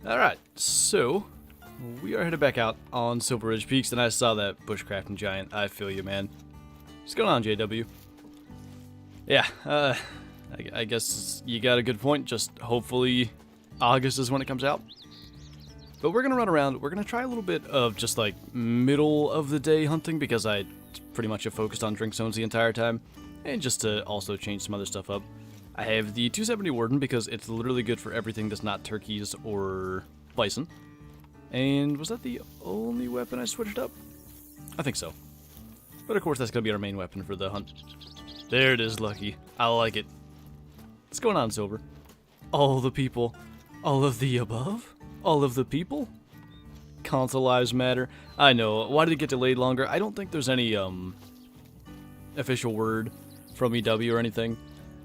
Alright, so we are headed back out on Silver Ridge Peaks, and I saw that bushcrafting giant. I feel you, man. What's going on, JW? Yeah, I guess you got a good point. Just hopefully August is when it comes out. But we're going to run around. We're going to try a little bit of just like middle of the day hunting because I pretty much have focused on drink zones the entire time. And just to also change some other stuff up. I have the 270 Warden because it's literally good for everything that's not turkeys or bison. And was that the only weapon I switched up? I think so. But of course that's going to be our main weapon for the hunt. There it is, Lucky. I like it. What's going on, Silver? All the people. All of the above? All of the people? Console lives matter. I know. Why did it get delayed longer? I don't think there's any official word from EW or anything.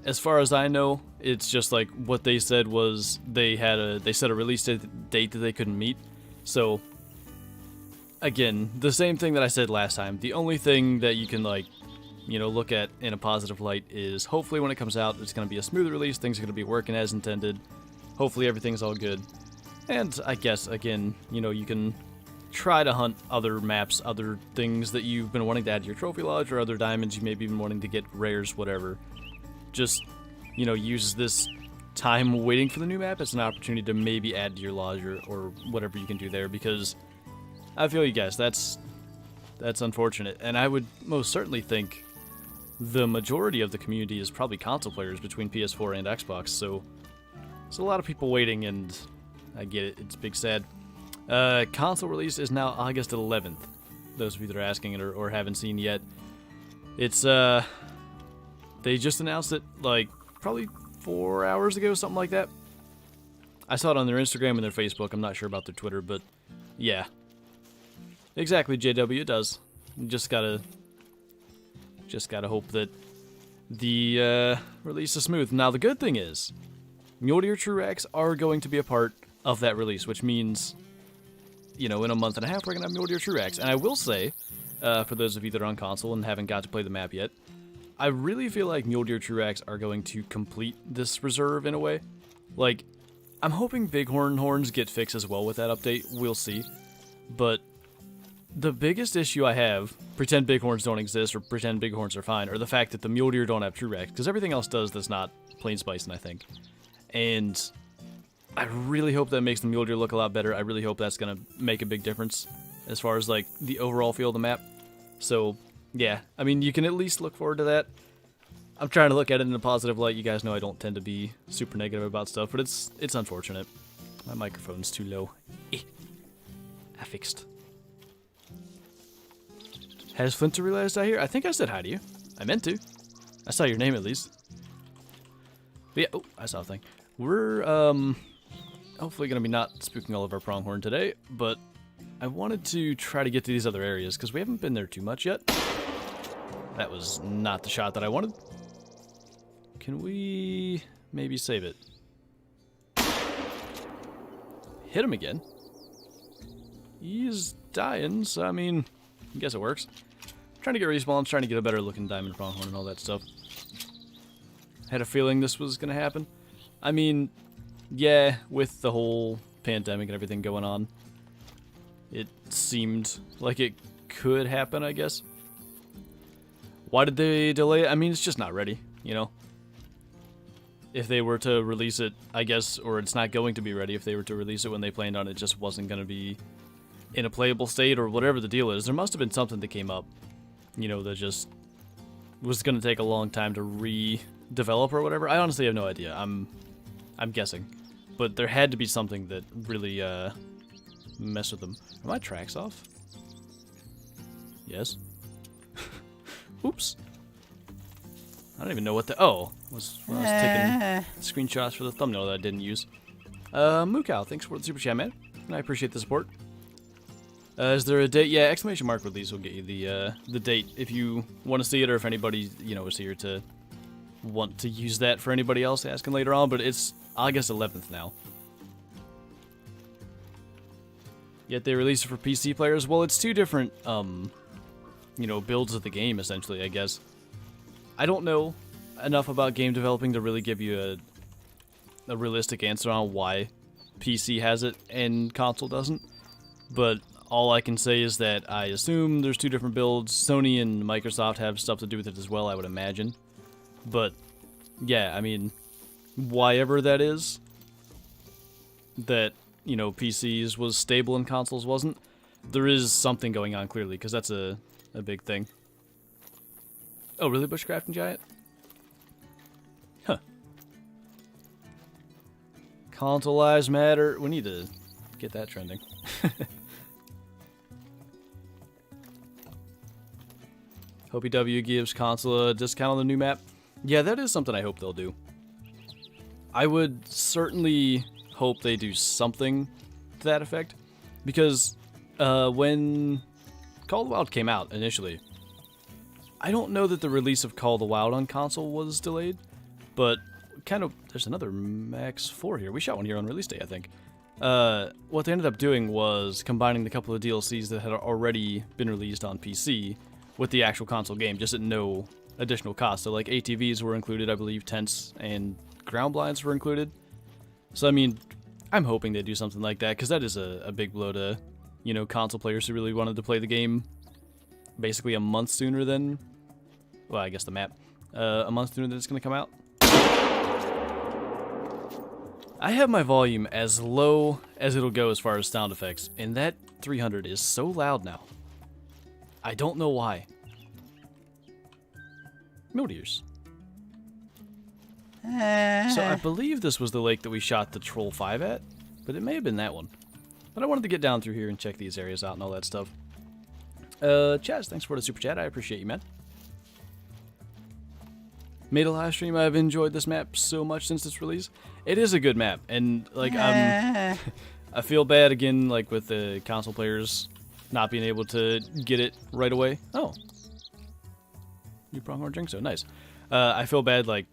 As far as I know, it's just like what they said was they set a release date that they couldn't meet. So again, the same thing that I said last time. The only thing that you can look at in a positive light is hopefully when it comes out, it's going to be a smooth release. Things are going to be working as intended. Hopefully everything's all good. And I guess again, you can try to hunt other maps, other things that you've been wanting to add to your trophy lodge, or other diamonds you may be wanting to get, rares, whatever. Just, use this time waiting for the new map as an opportunity to maybe add to your lodge or whatever you can do there, because I feel you guys, that's unfortunate. And I would most certainly think the majority of the community is probably console players between PS4 and Xbox, so there's a lot of people waiting, and I get it, it's big sad. Console release is now August 11th, those of you that are asking it or haven't seen yet. It's, they just announced it, probably 4 hours ago, something like that. I saw it on their Instagram and their Facebook. I'm not sure about their Twitter, but yeah. Exactly, JW, it does. You just gotta hope that the release is smooth. Now, the good thing is, Mule Deer True Racks are going to be a part of that release, which means, in a month and a half, we're gonna have Mule Deer True Racks. And I will say, for those of you that are on console and haven't got to play the map yet, I really feel like Mule Deer True Racks are going to complete this reserve in a way. I'm hoping Bighorn horns get fixed as well with that update. We'll see. But the biggest issue I have, pretend bighorns don't exist or pretend bighorns are fine, or the fact that the mule deer don't have true racks, because everything else does that's not plains bison, I think. And I really hope that makes the mule deer look a lot better. I really hope that's going to make a big difference as far as the overall feel of the map. So yeah, I mean, you can at least look forward to that. I'm trying to look at it in a positive light. You guys know I don't tend to be super negative about stuff, but it's unfortunate. My microphone's too low. I fixed. Has Flinter realized I here? I think I said hi to you. I meant to. I saw your name at least. But yeah, oh, I saw a thing. We're hopefully gonna be not spooking all of our pronghorn today, but I wanted to try to get to these other areas because we haven't been there too much yet. That was not the shot that I wanted. Can we maybe save it? Hit him again. He's dying, so I mean, I guess it works. Trying to get respawns, trying to get a better looking diamond pronghorn and all that stuff. Had a feeling this was gonna happen. I mean, yeah, with the whole pandemic and everything going on, it seemed like it could happen, I guess. Why did they delay it? I mean, it's just not ready, If they were to release it, I guess, or it's not going to be ready, if they were to release it when they planned on it, just wasn't going to be in a playable state, or whatever the deal is. There must have been something that came up, that just was going to take a long time to redevelop or whatever. I honestly have no idea. I'm guessing. But there had to be something that really messed with them. Are my tracks off? Yes. Oops. I don't even know what the... Oh, when I was taking screenshots for the thumbnail that I didn't use. Mookow, thanks for the super chat, man. I appreciate the support. Is there a date? Yeah, exclamation mark release will get you the date if you want to see it, or if anybody, is here to want to use that for anybody else asking later on, but it's August 11th now. Yet they released it for PC players. Well, it's two different, builds of the game, essentially, I guess. I don't know enough about game developing to really give you a realistic answer on why PC has it and console doesn't. But all I can say is that I assume there's 2 different builds. Sony and Microsoft have stuff to do with it as well, I would imagine. But, yeah, I mean, why ever that is, that, you know, PCs was stable and consoles wasn't, there is something going on clearly, because that's a big thing. Oh, really, Bushcrafting Giant? Huh. Console lives matter. We need to get that trending. Hope EW gives console a discount on the new map. Yeah, that is something I hope they'll do. I would certainly hope they do something to that effect, because when Call of the Wild came out initially, I don't know that the release of Call of the Wild on console was delayed, but kind of, there's another Max 4 here. We shot one here on release day, I think. What they ended up doing was combining the couple of DLCs that had already been released on PC with the actual console game, just at no additional cost. So like ATVs were included, I believe tents and ground blinds were included. So I mean, I'm hoping they do something like that, because that is a big blow to, you know, console players who really wanted to play the game basically a month sooner than, well, I guess the map, a month sooner than it's going to come out. I have my volume as low as it'll go as far as sound effects, and that 300 is so loud now. I don't know why. Meteors. So I believe this was the lake that we shot the Troll 5 at, but it may have been that one. But I wanted to get down through here and check these areas out and all that stuff. Chaz, thanks for the super chat. I appreciate you, man. Made a live stream. I've enjoyed this map so much since its release. It is a good map, and like I feel bad again, like with the console players not being able to get it right away. Oh, new pronghorn drink, so nice. I feel bad like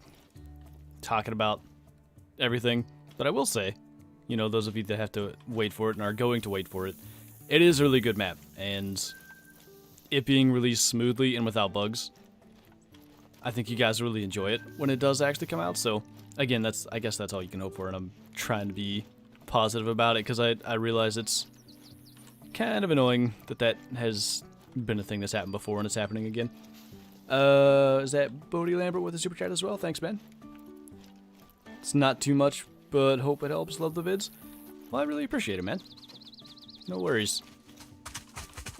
talking about everything, but I will say, you know, those of you that have to wait for it and are going to wait for it, it is a really good map, and it being released smoothly and without bugs, I think you guys really enjoy it when it does actually come out. So again, I guess that's all you can hope for, and I'm trying to be positive about it, because I realize it's kind of annoying that has been a thing that's happened before and it's happening again. Is that Bodie Lambert with a super chat as well? Thanks, man. It's not too much, but hope it helps. Love the vids. Well, I really appreciate it, man. No worries.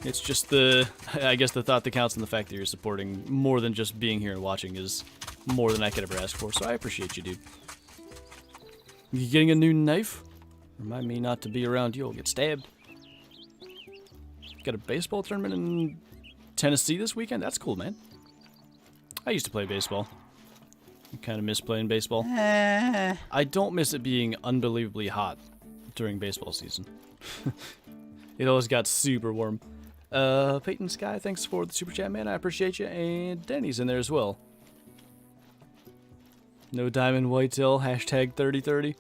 It's just I guess the thought that counts, and the fact that you're supporting more than just being here and watching is more than I could ever ask for, so I appreciate you, dude. You getting a new knife? Remind me not to be around you, I'll get stabbed. Got a baseball tournament in Tennessee this weekend? That's cool, man. I used to play baseball. I kind of miss playing baseball. I don't miss it being unbelievably hot during baseball season. It always got super warm. Peyton Sky, thanks for the super chat, man. I appreciate you. And Danny's in there as well. No diamond whitetail. Hashtag 3030.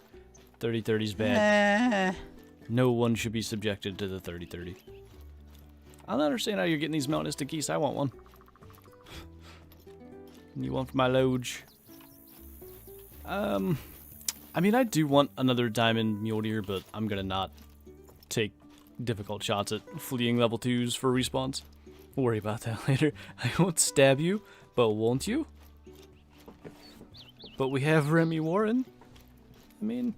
3030's bad. No one should be subjected to the 3030. I don't understand how you're getting these melanistic geese. I want one. You want for my loge? I mean, I do want another diamond mule deer, but I'm gonna not take difficult shots at fleeing level 2s for respawns. We'll worry about that later. I won't stab you, but won't you? But we have Remy Warren. I mean,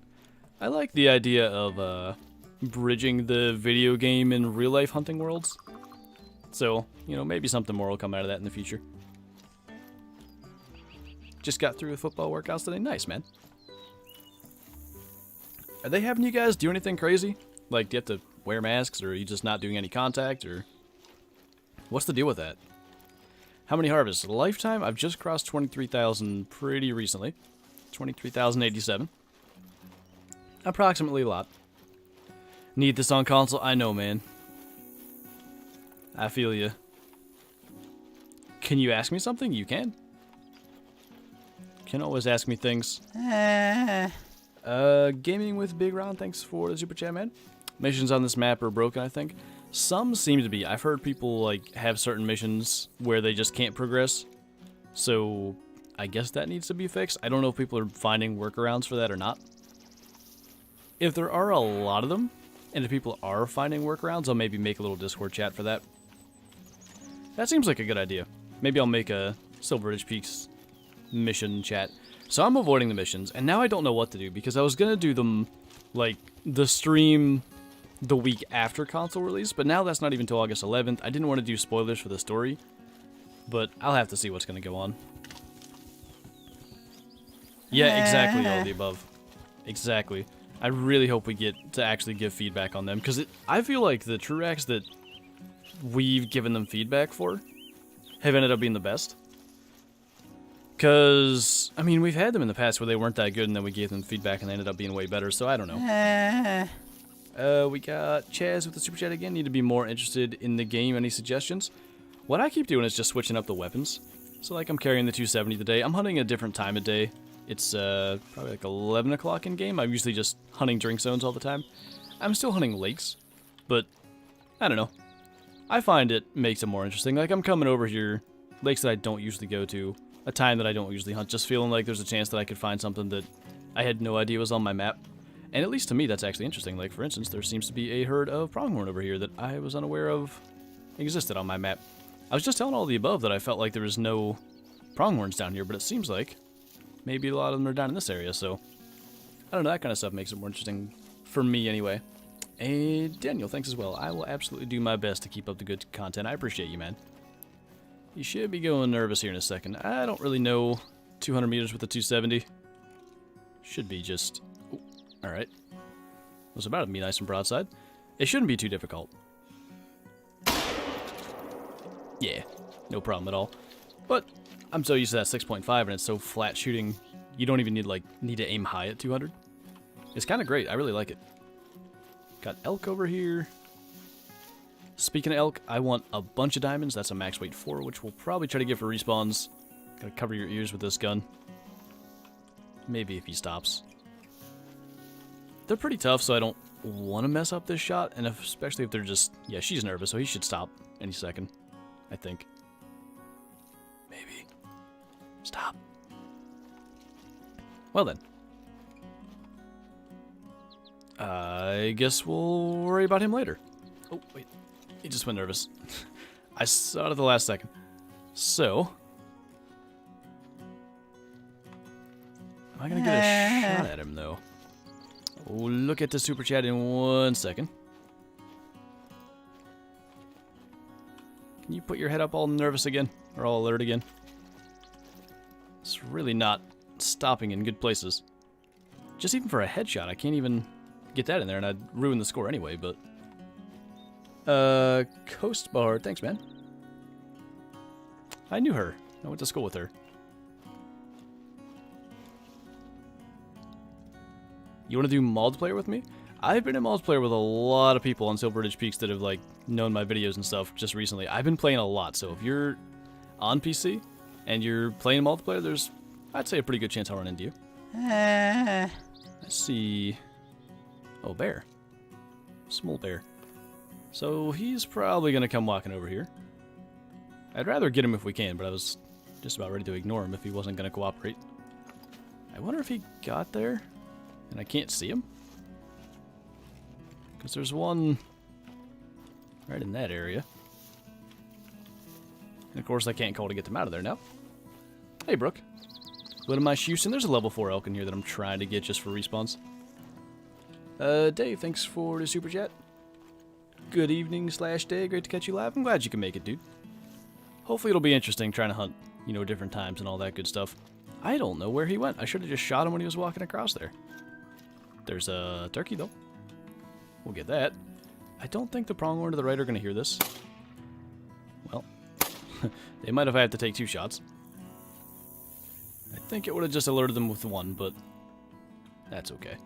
I like the idea of bridging the video game and real life hunting worlds. So, you know, maybe something more will come out of that in the future. Just got through with football workouts today. Nice, man. Are they having you guys do anything crazy? Like, do you have to wear masks, or are you just not doing any contact, or what's the deal with that? How many harvests? Lifetime? I've just crossed 23,000 pretty recently. 23,087. Approximately a lot. Need this on console? I know, man. I feel you. Can you ask me something? You can. Can always ask me things. Gaming with Big Ron, thanks for the super chat, man. Missions on this map are broken, I think. Some seem to be. I've heard people like have certain missions where they just can't progress. So I guess that needs to be fixed. I don't know if people are finding workarounds for that or not. if there are a lot of them, and if people are finding workarounds, I'll maybe make a little Discord chat for that. That seems like a good idea. Maybe I'll make a Silver Ridge Peaks mission chat. So I'm avoiding the missions, and now I don't know what to do, because I was going to do them, like, the stream the week after console release, but now that's not even until August 11th. I didn't want to do spoilers for the story, but I'll have to see what's going to go on. Yeah, exactly, all of the above. Exactly. I really hope we get to actually give feedback on them, because I feel like the true acts that we've given them feedback for have ended up being the best. Because, I mean, we've had them in the past where they weren't that good, and then we gave them feedback and they ended up being way better, so I don't know. We got Chaz with the super chat again. Need to be more interested in the game. Any suggestions? What I keep doing is just switching up the weapons. So, like, I'm carrying the 270 today. I'm hunting a different time of day. It's probably like 11 o'clock in game. I'm usually just hunting drink zones all the time. I'm still hunting lakes, but I don't know. I find it makes it more interesting. Like, I'm coming over here, lakes that I don't usually go to, a time that I don't usually hunt, just feeling like there's a chance that I could find something that I had no idea was on my map. And at least to me, that's actually interesting. Like, for instance, there seems to be a herd of pronghorn over here that I was unaware of existed on my map. I was just telling all the above that I felt like there was no pronghorns down here, but it seems like maybe a lot of them are down in this area, so I don't know, that kind of stuff makes it more interesting for me anyway. And Daniel, thanks as well. I will absolutely do my best to keep up the good content. I appreciate you, man. You should be going nervous here in a second. I don't really know 200 meters with the 270. Should be just... Ooh, all right. Was about to be nice and broadside. It shouldn't be too difficult. Yeah, no problem at all. But I'm so used to that 6.5 and it's so flat shooting, you don't even need to aim high at 200. It's kind of great. I really like it. Got elk over here. Speaking of elk, I want a bunch of diamonds. That's a max weight 4, which we'll probably try to get for respawns. Gotta cover your ears with this gun. Maybe if he stops. They're pretty tough, so I don't want to mess up this shot, and especially if they're just... Yeah, she's nervous, so he should stop any second, I think. Maybe. Stop. Well then. I guess we'll worry about him later. Oh, wait. He just went nervous. I saw it at the last second. So... Am I going to get a shot at him, though? We'll look at the super chat in 1 second. Can you put your head up all nervous again? Or all alert again? It's really not stopping in good places. Just even for a headshot, I can't even get that in there, and I'd ruin the score anyway, but... Coast Bar, thanks, man. I knew her. I went to school with her. You want to do multiplayer with me? I've been in multiplayer with a lot of people on Silver Ridge Peaks that have, like, known my videos and stuff just recently. I've been playing a lot, so if you're on PC and you're playing multiplayer, there's, I'd say, a pretty good chance I'll run into you. Let's see. Oh, bear. Small bear. So he's probably going to come walking over here. I'd rather get him if we can, but I was just about ready to ignore him if he wasn't going to cooperate. I wonder if he got there and I can't see him. Because there's one right in that area. And of course I can't call to get them out of there now. Hey, Brooke. What am I shooting? There's a level 4 elk in here that I'm trying to get just for respawns. Dave, thanks for the super chat. Good evening / day. Great to catch you live. I'm glad you can make it, dude. Hopefully it'll be interesting trying to hunt, you know, different times and all that good stuff. I don't know where he went. I should have just shot him when he was walking across there. There's a turkey, though. We'll get that. I don't think the pronghorn to the right are going to hear this. Well, they might have had to take 2 shots. I think it would have just alerted them with 1, but that's okay.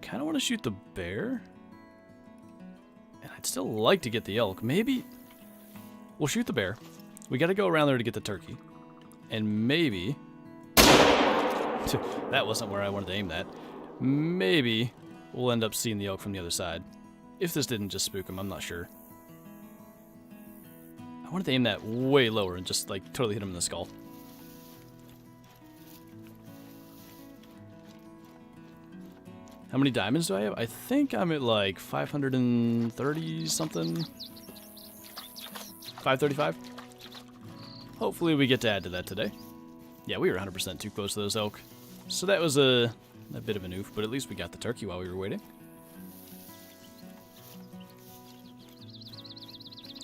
Kind of want to shoot the bear. And I'd still like to get the elk. Maybe we'll shoot the bear. We got to go around there to get the turkey. And maybe... that wasn't where I wanted to aim that. Maybe we'll end up seeing the elk from the other side. If this didn't just spook him, I'm not sure. I wanted to aim that way lower and just, like, totally hit him in the skull. How many diamonds do I have? I think I'm at like 530 something. 535. Hopefully we get to add to that today. Yeah, we were 100% too close to those elk. So that was a bit of an oof, but at least we got the turkey while we were waiting.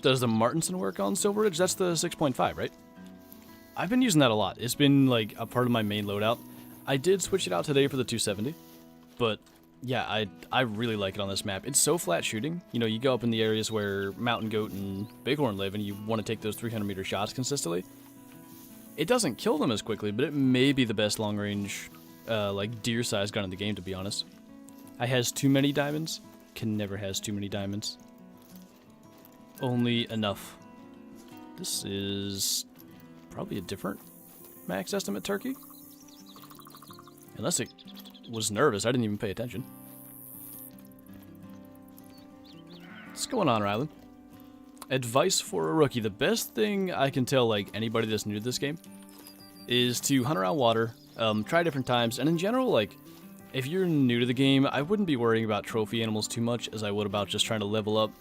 Does the Martinson work on Silver Ridge? That's the 6.5, right? I've been using that a lot. It's been like a part of my main loadout. I did switch it out today for the 270, but yeah, I really like it on this map. It's so flat shooting. You know, you go up in the areas where Mountain Goat and Bighorn live, and you want to take those 300-meter shots consistently. It doesn't kill them as quickly, but it may be the best long-range, like deer-sized gun in the game, to be honest. I has too many diamonds. Can never has too many diamonds. Only enough. This is probably a different max estimate turkey. Unless it was nervous, I didn't even pay attention. What's going on, Rylan? Advice for a rookie. The best thing I can tell like anybody that's new to this game is to hunt around water, try different times, and in general, like, if you're new to the game, I wouldn't be worrying about trophy animals too much as I would about just trying to level up,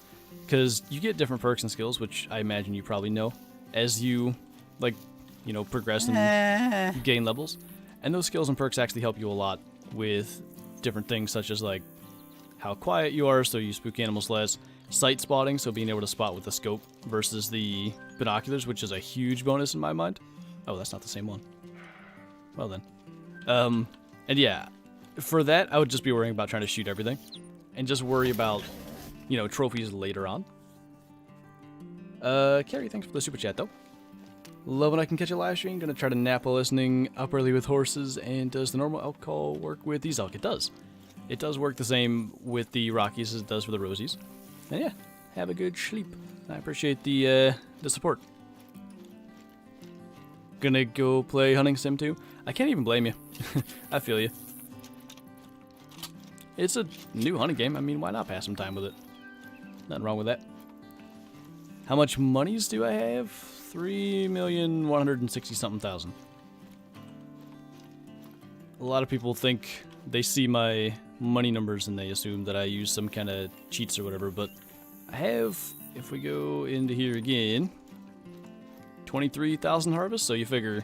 because you get different perks and skills, which I imagine you probably know, as you, like, you know, progress and gain levels. And those skills and perks actually help you a lot with different things, such as, like, how quiet you are, so you spook animals less, sight spotting, so being able to spot with the scope versus the binoculars, which is a huge bonus in my mind. Oh, that's not the same one. Well then. And yeah, for that, I would just be worrying about trying to shoot everything, and just worry about, you know, trophies later on. Carrie, thanks for the super chat, though. Love when I can catch a live stream. Gonna try to nap while listening up early with horses. And does the normal elk call work with these elk? It does. It does work the same with the Rockies as it does for the Rosies. And yeah, have a good sleep. I appreciate the support. Gonna go play Hunting Sim 2. I can't even blame you. I feel you. It's a new hunting game. I mean, why not pass some time with it? Nothing wrong with that. How much monies do I have? 3,160,000. A lot of people think they see my money numbers and they assume that I use some kind of cheats or whatever, but I have, if we go into here again, 23,000 harvests, so you figure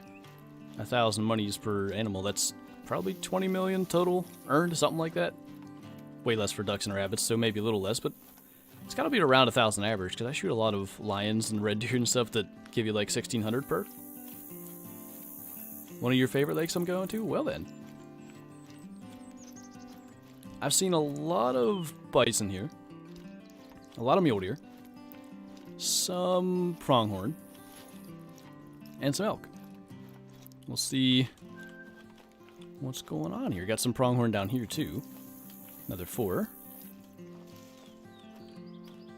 1,000 monies per animal. That's probably 20 million total earned, something like that. Way less for ducks and rabbits, so maybe a little less, but it's got to be around 1,000 average, because I shoot a lot of lions and red deer and stuff that give you like 1,600 per. One of your favorite lakes I'm going to? Well then. I've seen a lot of bison here, a lot of mule deer, some pronghorn, and some elk. We'll see what's going on here. Got some pronghorn down here too. Another 4.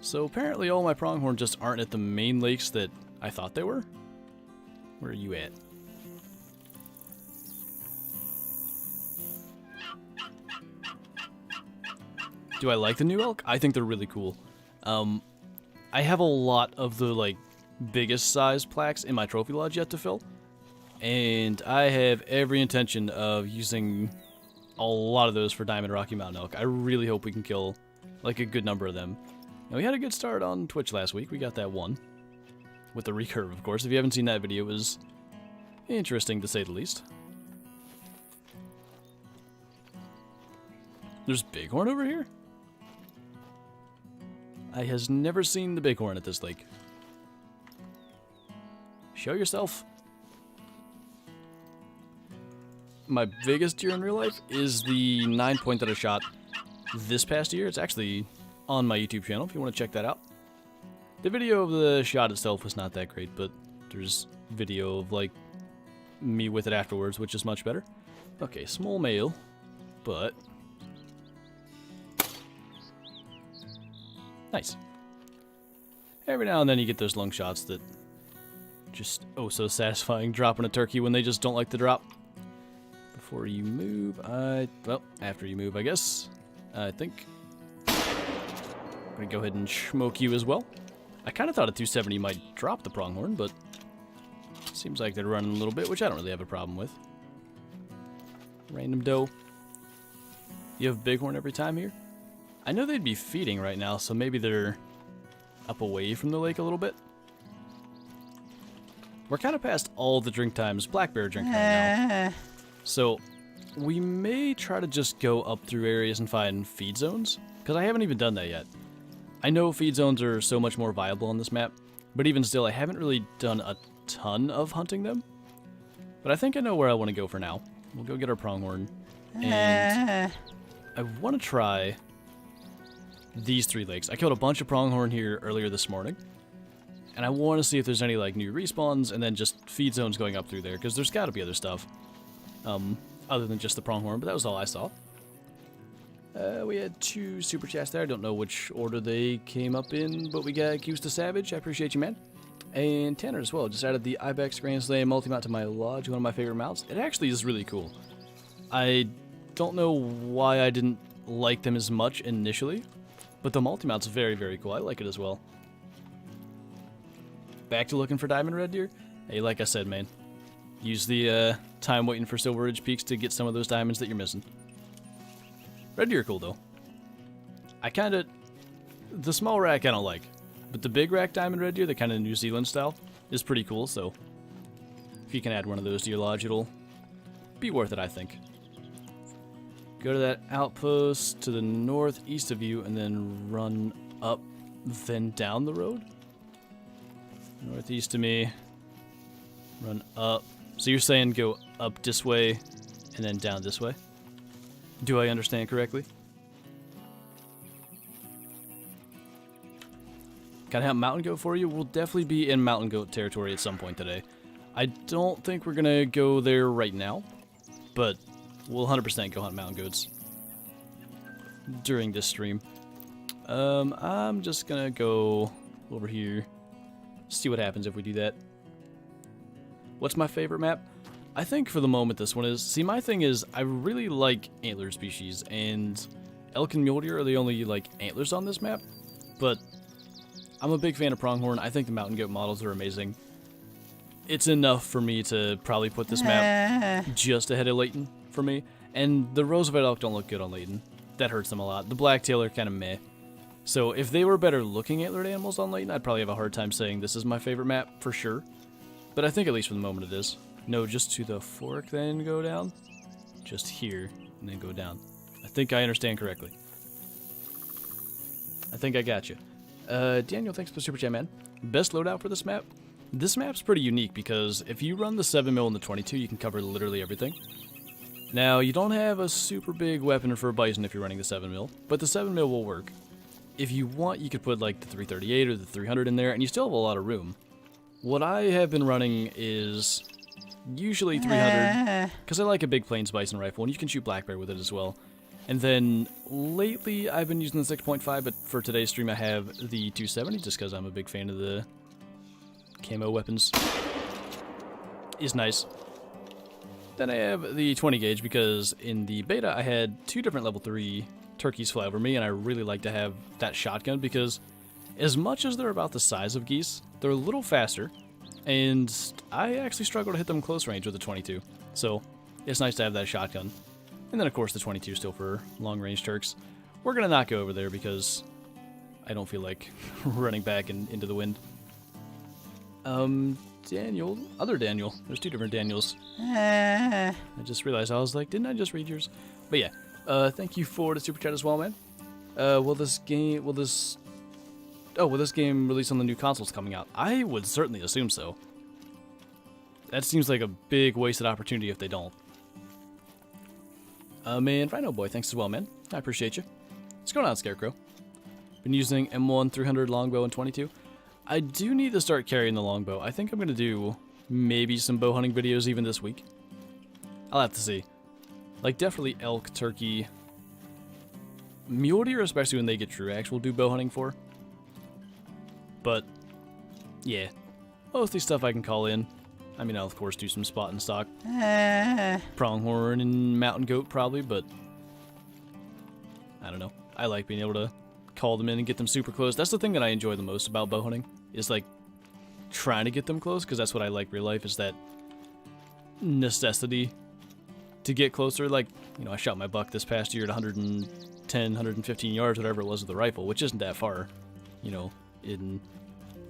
So apparently all my pronghorn just aren't at the main lakes that I thought they were. Where are you at? Do I like the new elk? I think they're really cool. I have a lot of the like biggest size plaques in my trophy lodge yet to fill, and I have every intention of using a lot of those for Diamond Rocky Mountain elk. I really hope we can kill like a good number of them. Now, we had a good start on Twitch last week. We got that one with the recurve, of course. If you haven't seen that video, it was interesting to say the least. There's bighorn over here? I has never seen the bighorn at this lake. Show yourself. My biggest deer in real life is the 9-point that I shot this past year. It's actually on my YouTube channel if you want to check that out. The video of the shot itself was not that great, but there's video of like me with it afterwards, which is much better. Okay, small male, but nice. Every now and then you get those lung shots that just, oh, so satisfying, dropping a turkey when they just don't like to drop. Before you move, well, after you move, I guess, I think I'm gonna go ahead and smoke you as well. I kind of thought a 270 might drop the pronghorn, but seems like they're running a little bit, which I don't really have a problem with. Random doe. You have bighorn every time here? I know they'd be feeding right now, so maybe they're up away from the lake a little bit. We're kind of past all the drink times, black bear drink time now. So we may try to just go up through areas and find feed zones, because I haven't even done that yet. I know feed zones are so much more viable on this map, but even still, I haven't really done a ton of hunting them. But I think I know where I want to go for now. We'll go get our pronghorn, and I want to try these 3 lakes. I killed a bunch of pronghorn here earlier this morning, and I want to see if there's any like new respawns and then just feed zones going up through there, because there's got to be other stuff other than just the pronghorn, but that was all I saw. We had 2 super chats there. I don't know which order they came up in, but we got Accused to Savage. I appreciate you, man. And Tanner as well. Just added the Ibex Grand Slam multi-mount to my lodge, one of my favorite mounts. It actually is really cool. I don't know why I didn't like them as much initially, but the multi-mount's very, very cool. I like it as well. Back to looking for diamond red deer? Hey, like I said, man, use the time waiting for Silver Ridge Peaks to get some of those diamonds that you're missing. Red deer are cool, though. The small rack I don't like, but the big rack diamond red deer, the kind of New Zealand style, is pretty cool, so if you can add one of those to your lodge, it'll be worth it, I think. Go to that outpost to the northeast of you, and then run up, then down the road? Northeast of me, run up. So you're saying go up this way, and then down this way? Do I understand correctly? Can I have mountain goat for you? We'll definitely be in mountain goat territory at some point today. I don't think we're gonna go there right now, but we'll 100% go hunt mountain goats during this stream. I'm just gonna go over here, see what happens if we do that. What's my favorite map? I think for the moment this one is... See, my thing is, I really like antler species, and elk and mule deer are the only, like, antlers on this map, but I'm a big fan of pronghorn. I think the mountain goat models are amazing. It's enough for me to probably put this map just ahead of Layton for me, and the Roosevelt elk don't look good on Layton. That hurts them a lot. The blacktail are kind of meh. So if they were better looking antlered animals on Layton, I'd probably have a hard time saying this is my favorite map for sure. But I think at least for the moment it is. No, just to the fork, then go down. Just here, and then go down. I think I understand correctly. I think I got you. Daniel, thanks for the super chat, man. Best loadout for this map? This map's pretty unique because if you run the 7mm and the 22, you can cover literally everything. Now, you don't have a super big weapon for a bison if you're running the 7mm, but the 7mm will work. If you want, you could put like the 338 or the 300 in there, and you still have a lot of room. What I have been running is usually 300, because I like a big plains bison rifle, and you can shoot black bear with it as well. And then lately I've been using the 6.5, but for today's stream I have the 270 just because I'm a big fan of the camo weapons. Is nice. Then I have the 20 gauge because in the beta I had 2 different level 3 turkeys fly over me, and I really like to have that shotgun because as much as they're about the size of geese, they're a little faster, and I actually struggle to hit them close range with the 22. So it's nice to have that shotgun. And then, of course, the 22 still for long-range Turks. We're going to not go over there because I don't feel like running back into the wind. Daniel. Other Daniel. There's 2 different Daniels. I just realized, I was like, didn't I just read yours? But yeah, thank you for the super chat as well, man. Will this game release on the new consoles coming out? I would certainly assume so. That seems like a big wasted opportunity if they don't. And Rhino Boy, thanks as well, man. I appreciate you. What's going on, Scarecrow? Been using M1 300 longbow and 22. I do need to start carrying the longbow. I think I'm going to do maybe some bow hunting videos even this week. I'll have to see. Like, definitely elk, turkey, mule deer, especially when they get true axe, we'll do bow hunting for. But, yeah. Mostly stuff I can call in. I mean, I'll of course do some spot and stock. Pronghorn and mountain goat probably, but I don't know. I like being able to call them in and get them super close. That's the thing that I enjoy the most about bow hunting, is like trying to get them close, because that's what I like real life, is that necessity to get closer. Like, you know, I shot my buck this past year at 110, 115 yards, whatever it was with the rifle, which isn't that far, you know, in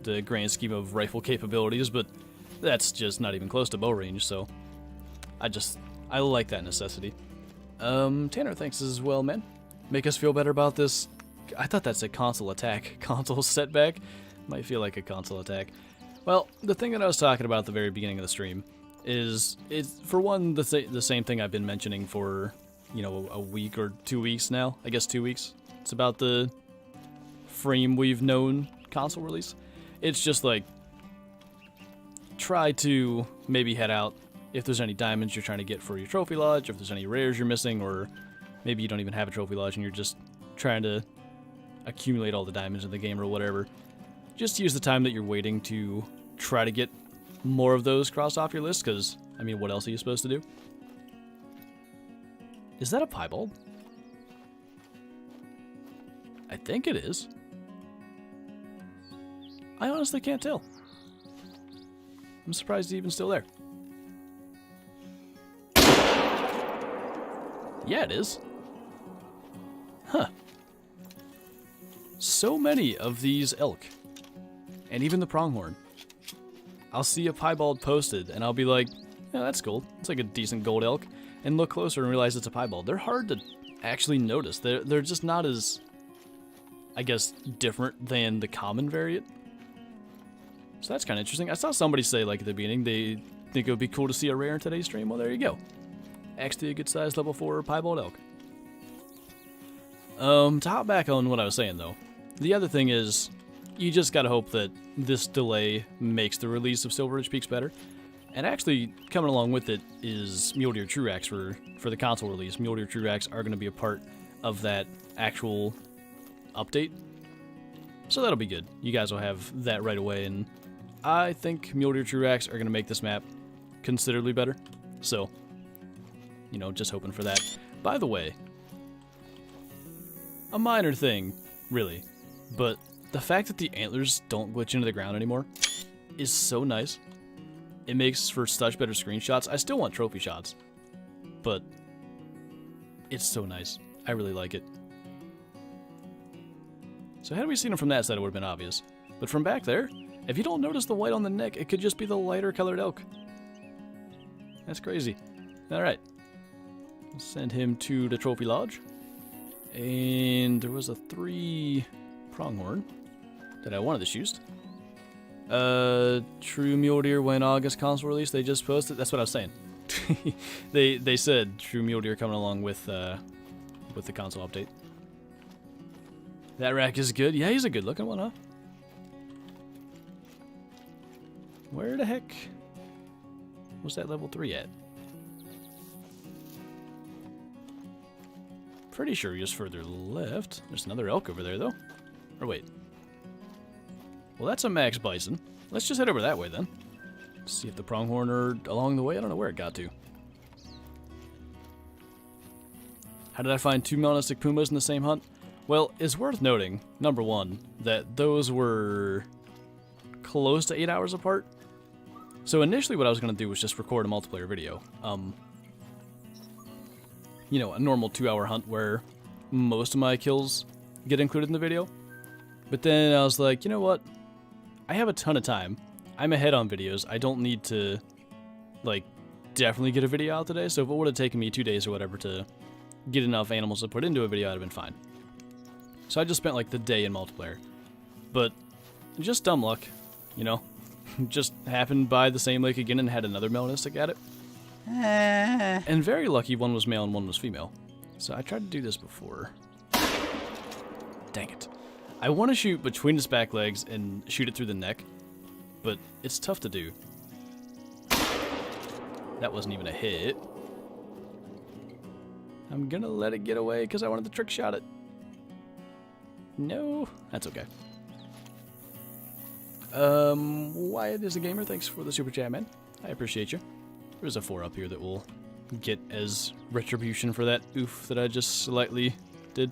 the grand scheme of rifle capabilities, but that's just not even close to bow range, so I like that necessity. Tanner, thanks as well, man. Make us feel better about this. I thought that's a console attack. Console setback? Might feel like a console attack. Well, the thing that I was talking about at the very beginning of the stream is, for one, the same thing I've been mentioning for, you know, a week or 2 weeks now. I guess 2 weeks. It's about the frame we've known console release. It's just like, try to maybe head out if there's any diamonds you're trying to get for your trophy lodge, if there's any rares you're missing, or maybe you don't even have a trophy lodge and you're just trying to accumulate all the diamonds in the game or whatever. Just use the time that you're waiting to try to get more of those crossed off your list, because, I mean, what else are you supposed to do? Is that a piebald? I think it is. I honestly can't tell. I'm surprised he's even still there. Yeah, it is. Huh. So many of these elk. And even the pronghorn. I'll see a piebald posted, and I'll be like, yeah, that's cool. It's like a decent gold elk. And look closer and realize it's a piebald. They're hard to actually notice. They're just not as, I guess, different than the common variant. So that's kind of interesting. I saw somebody say, like, at the beginning, they think it would be cool to see a rare in today's stream. Well, there you go. Actually a good-sized level 4 piebald elk. To hop back on what I was saying, though, the other thing is, you just gotta hope that this delay makes the release of Silver Ridge Peaks better. And actually, coming along with it is Mule Deer True Axe for the console release. Mule Deer True Axe are going to be a part of that actual update. So that'll be good. You guys will have that right away, and I think Mule Deer True Axe are going to make this map considerably better. So, you know, just hoping for that. By the way, a minor thing, really, but the fact that the antlers don't glitch into the ground anymore is so nice. It makes for such better screenshots. I still want trophy shots, but it's so nice. I really like it. So had we seen them from that side, it would have been obvious. But from back there, if you don't notice the white on the neck, it could just be the lighter colored elk. That's crazy. Alright. We'll send him to the trophy lodge. And there was a 3 pronghorn that I wanted to shoot. True Mule Deer when August console release, they just posted. That's what I was saying. they said True Mule Deer coming along with the console update. That rack is good. Yeah, he's a good looking one, huh? Where the heck was that level 3 at? Pretty sure he was further left. There's another elk over there, though. Or wait. Well, that's a max bison. Let's just head over that way, then. See if the pronghorn are along the way. I don't know where it got to. How did I find 2 melanistic pumas in the same hunt? Well, it's worth noting, number one, that those were close to 8 hours apart. So initially what I was going to do was just record a multiplayer video. You know, a normal 2-hour hunt where most of my kills get included in the video. But then I was like, you know what? I have a ton of time. I'm ahead on videos. I don't need to, like, definitely get a video out today. So if it would have taken me 2 days or whatever to get enough animals to put into a video, I'd have been fine. So I just spent, like, the day in multiplayer. But just dumb luck, you know? Just happened by the same lake again and had another melanistic at it. And very lucky one was male and one was female. So I tried to do this before. Dang it. I want to shoot between its back legs and shoot it through the neck, but it's tough to do. That wasn't even a hit. I'm gonna let it get away because I wanted to trick shot it. No, that's okay. Wyatt is a gamer. Thanks for the super chat, man. I appreciate you. There's a 4 up here that will get as retribution for that oof that I just slightly did.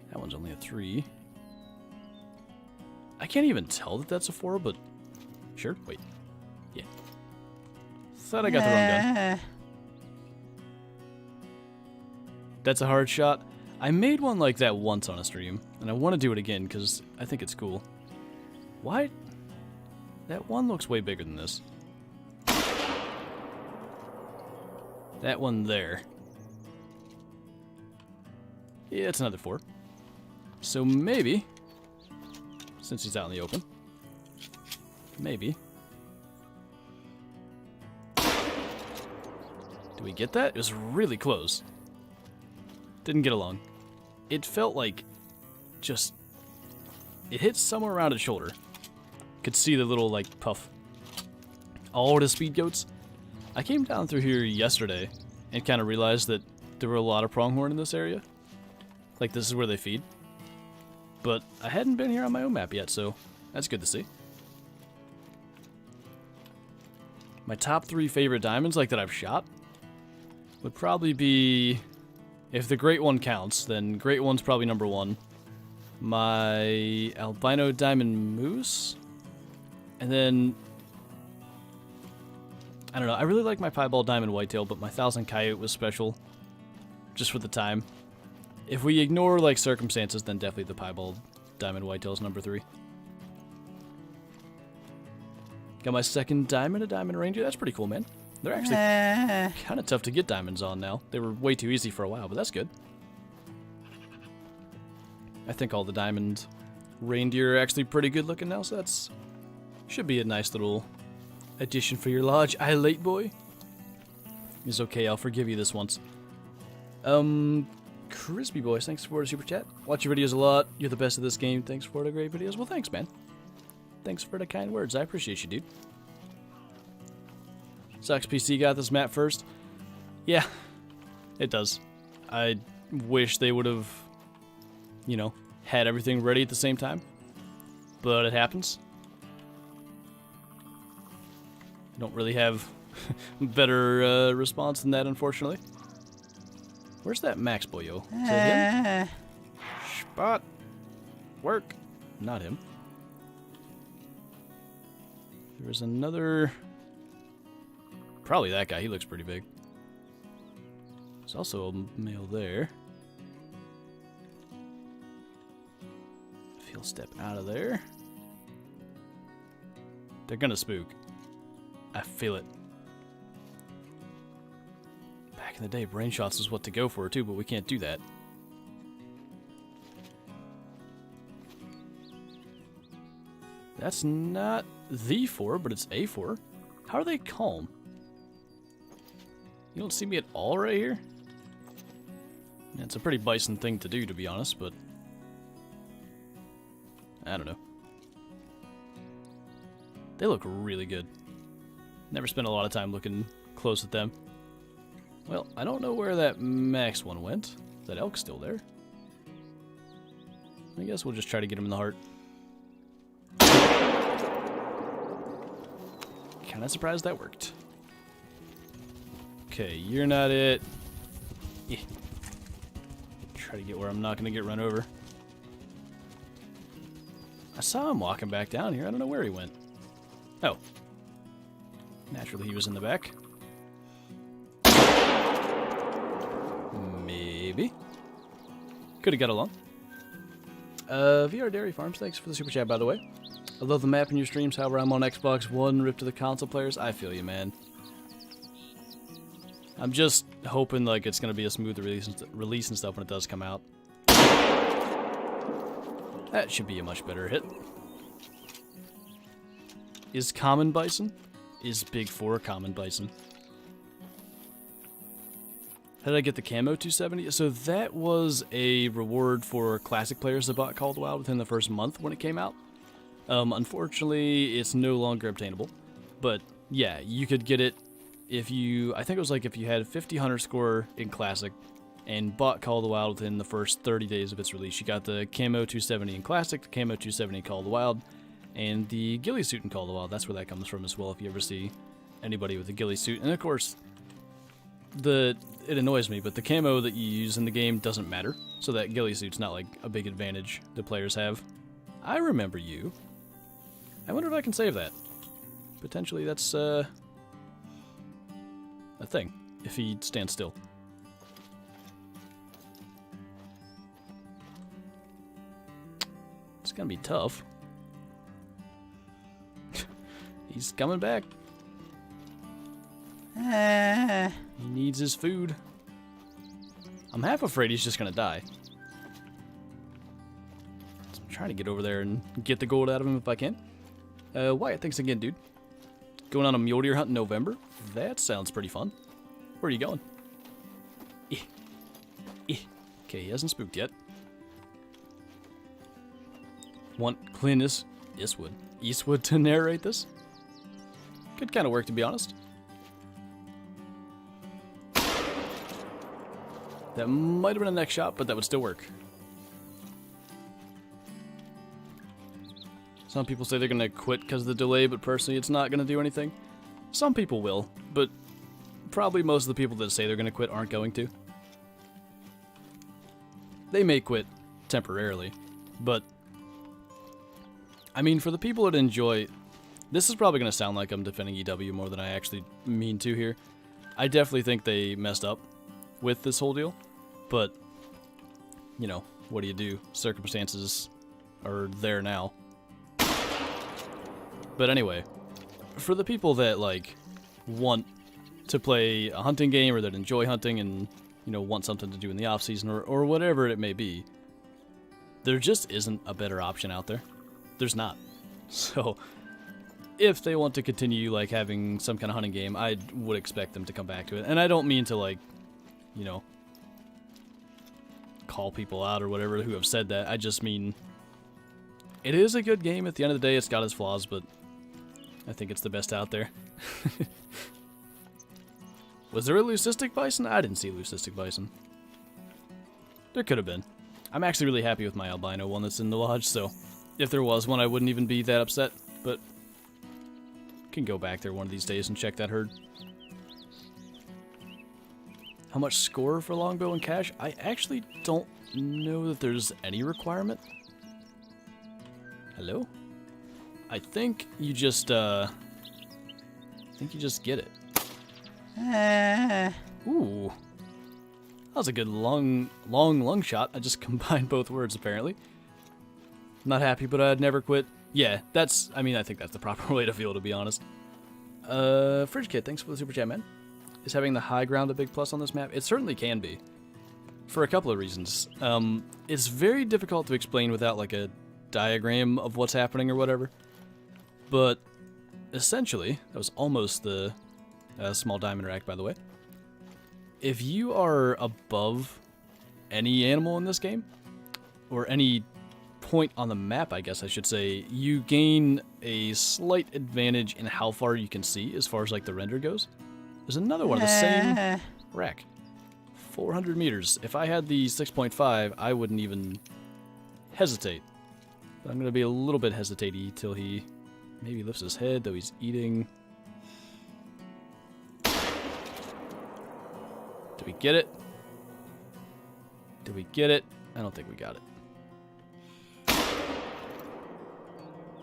That one's only a 3. I can't even tell that that's a 4, but sure. Wait. Yeah. Thought I got the wrong gun. That's a hard shot. I made one like that once on a stream, and I want to do it again because I think it's cool. Why? That one looks way bigger than this. That one there. Yeah, it's another 4. So maybe, since he's out in the open, maybe. Do we get that? It was really close. Didn't get along. It felt like just... It hit somewhere around his shoulder. Could see the little, like, puff. All the speed goats. I came down through here yesterday and kind of realized that there were a lot of pronghorn in this area. Like, this is where they feed. But I hadn't been here on my own map yet, so that's good to see. My top 3 favorite diamonds, like, that I've shot, would probably be... If the Great One counts, then Great One's probably number 1. My Albino Diamond Moose. And then... I don't know, I really like my Piebald Diamond Whitetail, but my Thousand Coyote was special. Just for the time. If we ignore, like, circumstances, then definitely the Piebald Diamond Whitetail is number 3. Got my second diamond, a Diamond Ranger. That's pretty cool, man. They're actually kind of tough to get diamonds on now. They were way too easy for a while, but that's good. I think all the diamond reindeer are actually pretty good looking now, so that's... Should be a nice little addition for your lodge. Late boy. It's okay, I'll forgive you this once. Crispy Boys, thanks for the super chat. Watch your videos a lot. You're the best at this game. Thanks for the great videos. Well, thanks, man. Thanks for the kind words. I appreciate you, dude. ZaccSquatch got this map first. Yeah, it does. I wish they would have, you know, had everything ready at the same time. But it happens. Don't really have better response than that, unfortunately. Where's that Max boyo? Is that him? Spot. Work. Not him. There's another... Probably that guy. He looks pretty big. There's also a male there. If he'll step out of there. They're gonna spook. I feel it. Back in the day, brain shots was what to go for too, but we can't do that. That's not the 4, but it's a 4. How are they calm? You don't see me at all right here? Yeah, it's a pretty bison thing to do, to be honest, but... I don't know. They look really good. Never spent a lot of time looking close at them. Well, I don't know where that Max one went. Is that elk still there? I guess we'll just try to get him in the heart. Kinda surprised that worked. Okay, you're not it. Yeah. Try to get where I'm not gonna get run over. I saw him walking back down here. I don't know where he went. Oh. Naturally, he was in the back. Maybe. Could have got along. VR Dairy Farms, thanks for the super chat, by the way. I love the map in your streams. However, I'm on Xbox One, ripped to the console players. I feel you, man. I'm just hoping like it's gonna be a smooth release and stuff when it does come out. That should be a much better hit. Is common bison? Is Big 4 common bison? How did I get the camo 270? So that was a reward for classic players that bought Call of the Wild within the first month when it came out. Unfortunately, it's no longer obtainable. But yeah, you could get it if you, I think it was like if you had 50 hunter score in Classic and bought Call of the Wild within the first 30 days of its release. You got the Camo 270 in Classic, the Camo 270 in Call of the Wild, and the ghillie suit in Call of the Wild. That's where that comes from as well if you ever see anybody with a ghillie suit. And of course, it annoys me, but the camo that you use in the game doesn't matter. So that ghillie suit's not like a big advantage the players have. I remember you. I wonder if I can save that. Potentially that's a thing, if he stands still. gonna be tough. He's coming back. He needs his food. I'm half afraid he's just gonna die. So I'm trying to get over there and get the gold out of him if I can. Wyatt, thanks again, dude. Going on a mule deer hunt in November? That sounds pretty fun. Where are you going? Okay, he hasn't spooked yet. Want Clint Eastwood to narrate this? Good kind of work, to be honest. That might have been a neck shot, but that would still work. Some people say they're going to quit because of the delay, but personally it's not going to do anything. Some people will, but probably most of the people that say they're going to quit aren't going to. They may quit temporarily, but I mean, for the people that enjoy... This is probably going to sound like I'm defending EW more than I actually mean to here. I definitely think they messed up with this whole deal, but, you know, what do you do? Circumstances are there now. But anyway, for the people that, like, want to play a hunting game or that enjoy hunting and, you know, want something to do in the off-season or whatever it may be, there just isn't a better option out there. There's not. So, if they want to continue, like, having some kind of hunting game, I would expect them to come back to it. And I don't mean to, like, you know, call people out or whatever who have said that. I just mean, it is a good game. At the end of the day, it's got its flaws, but I think it's the best out there. Was there a leucistic bison? I didn't see a leucistic bison. There could have been. I'm actually really happy with my albino one that's in the lodge, so if there was one, I wouldn't even be that upset, but can go back there one of these days and check that herd. How much score for longbow and cache? I actually don't know that there's any requirement. Hello? I think you just get it. Ooh. That was a good long shot. I just combined both words, apparently. Not happy, but I'd never quit. Yeah, that's, I mean, I think that's the proper way to feel, to be honest. Fridge Kid, thanks for the super chat, man. Is having the high ground a big plus on this map? It certainly can be. For a couple of reasons. It's very difficult to explain without, like, a diagram of what's happening or whatever. But, essentially, that was almost the small diamond rack, by the way. If you are above any animal in this game, or any point on the map, I guess I should say, you gain a slight advantage in how far you can see as far as, like, the render goes. There's another one of the same rack. 400 meters. If I had the 6.5, I wouldn't even hesitate. But I'm going to be a little bit hesitatey till he maybe lifts his head, though he's eating. Did we get it? Did we get it? I don't think we got it.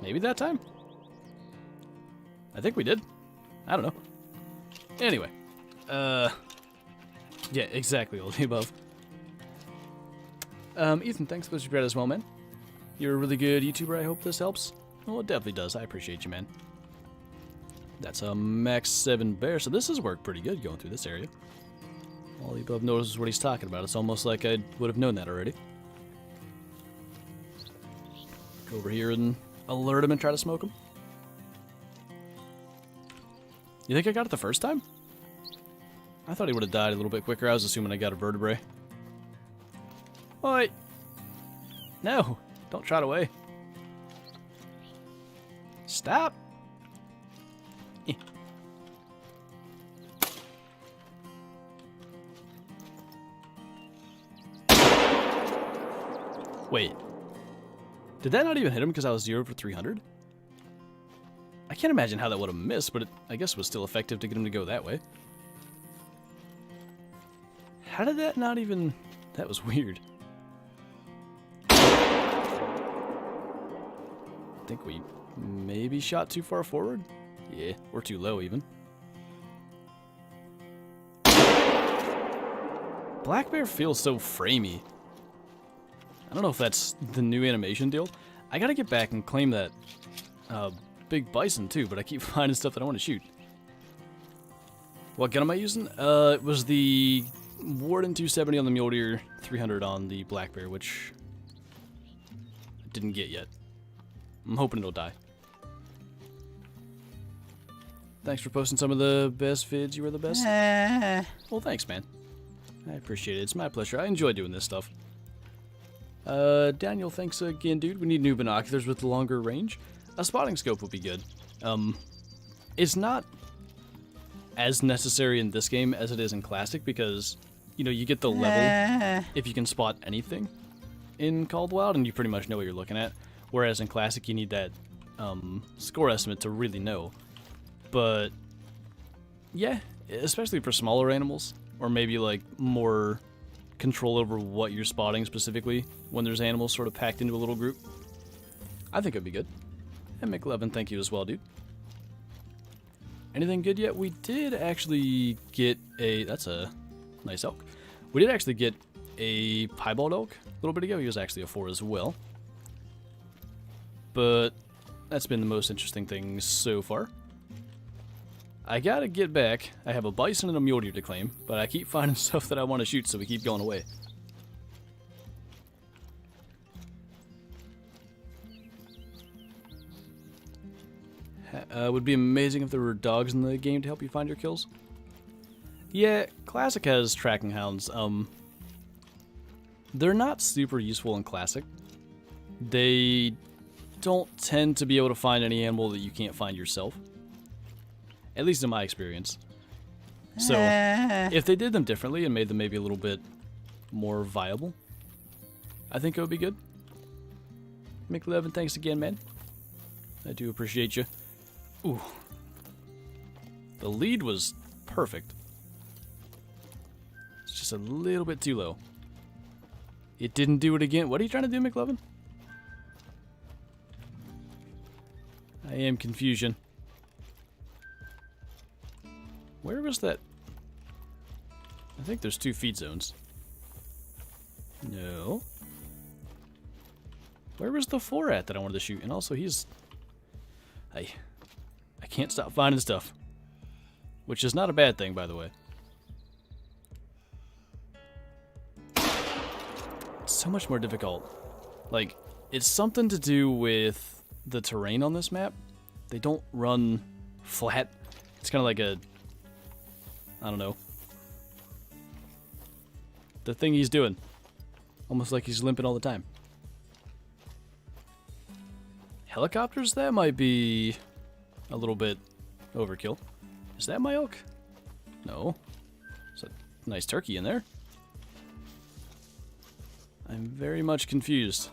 Maybe that time? I think we did. I don't know. Anyway. Yeah, exactly, all the above. Ethan, thanks for the super chat as well, man. You're a really good YouTuber, I hope this helps. Well, it definitely does. I appreciate you, man. That's a Max 7 bear, so this has worked pretty good going through this area. All the above knows what he's talking about. It's almost like I would have known that already. Go over here and alert him and try to smoke him. You think I got it the first time? I thought he would have died a little bit quicker. I was assuming I got a vertebrae. Wait. No. Don't trot away. Stop. Wait. Did that not even hit him because I was 0 for 300? I can't imagine how that would have missed, but I guess it was still effective to get him to go that way. How did that not even... That was weird. I think we maybe shot too far forward? Yeah, or too low even. Black bear feels so framey. I don't know if that's the new animation deal. I gotta get back and claim that big bison too, but I keep finding stuff that I want to shoot. What gun am I using? It was the Warden 270 on the Mule Deer, 300 on the Black Bear, which I didn't get yet. I'm hoping it'll die. Thanks for posting some of the best vids. You were the best. Well, thanks, man. I appreciate it. It's my pleasure. I enjoy doing this stuff. Daniel, thanks again, dude. We need new binoculars with longer range. A spotting scope would be good. It's not as necessary in this game as it is in Classic because, you know, you get the level if you can spot anything in Call of the Wild and you pretty much know what you're looking at. Whereas in Classic, you need that score estimate to really know. But, yeah, especially for smaller animals, or maybe like more control over what you're spotting specifically when there's animals sort of packed into a little group, I think it'd be good. And McLevin, thank you as well, dude. Anything good yet? We did actually get a... That's a nice elk. We did actually get a piebald elk a little bit ago. He was actually a 4 as well. But that's been the most interesting thing so far. I gotta get back. I have a bison and a mule deer to claim, but I keep finding stuff that I want to shoot, so we keep going away. Would be amazing if there were dogs in the game to help you find your kills. Yeah, Classic has tracking hounds. They're not super useful in Classic. They don't tend to be able to find any animal that you can't find yourself. At least in my experience. So, if they did them differently and made them maybe a little bit more viable, I think it would be good. McLevin, thanks again, man. I do appreciate you. Ooh. The lead was perfect. It's just a little bit too low. It didn't do it again. What are you trying to do, McLevin? I am confusion. Where was that? I think there's 2 feed zones. No. Where was the 4 at that I wanted to shoot? And also he's... I can't stop finding stuff. Which is not a bad thing, by the way. It's so much more difficult. Like, it's something to do with the terrain on this map. They don't run flat. It's kind of like a... I don't know. The thing he's doing. Almost like he's limping all the time. Helicopters? That might be a little bit overkill. Is that my elk? No. There's a nice turkey in there. I'm very much confused.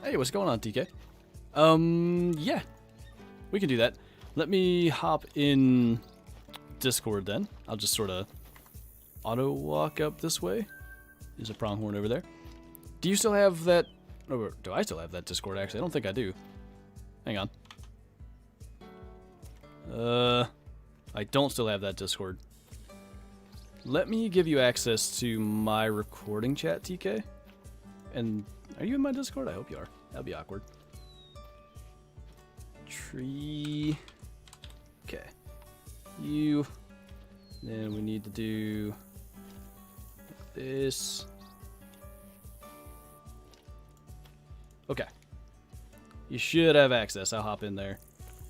Hey, what's going on, TK? Yeah. We can do that. Let me hop in Discord then. I'll just sort of auto walk up this way. There's a pronghorn over there. Do you still have that? Or do I still have that Discord, actually? I don't think I do. Hang on. I don't still have that Discord. Let me give you access to my recording chat, TK. And are you in my Discord? I hope you are. That'd be awkward. Tree... Okay, you, then we need to do this. Okay, you should have access. I'll hop in there,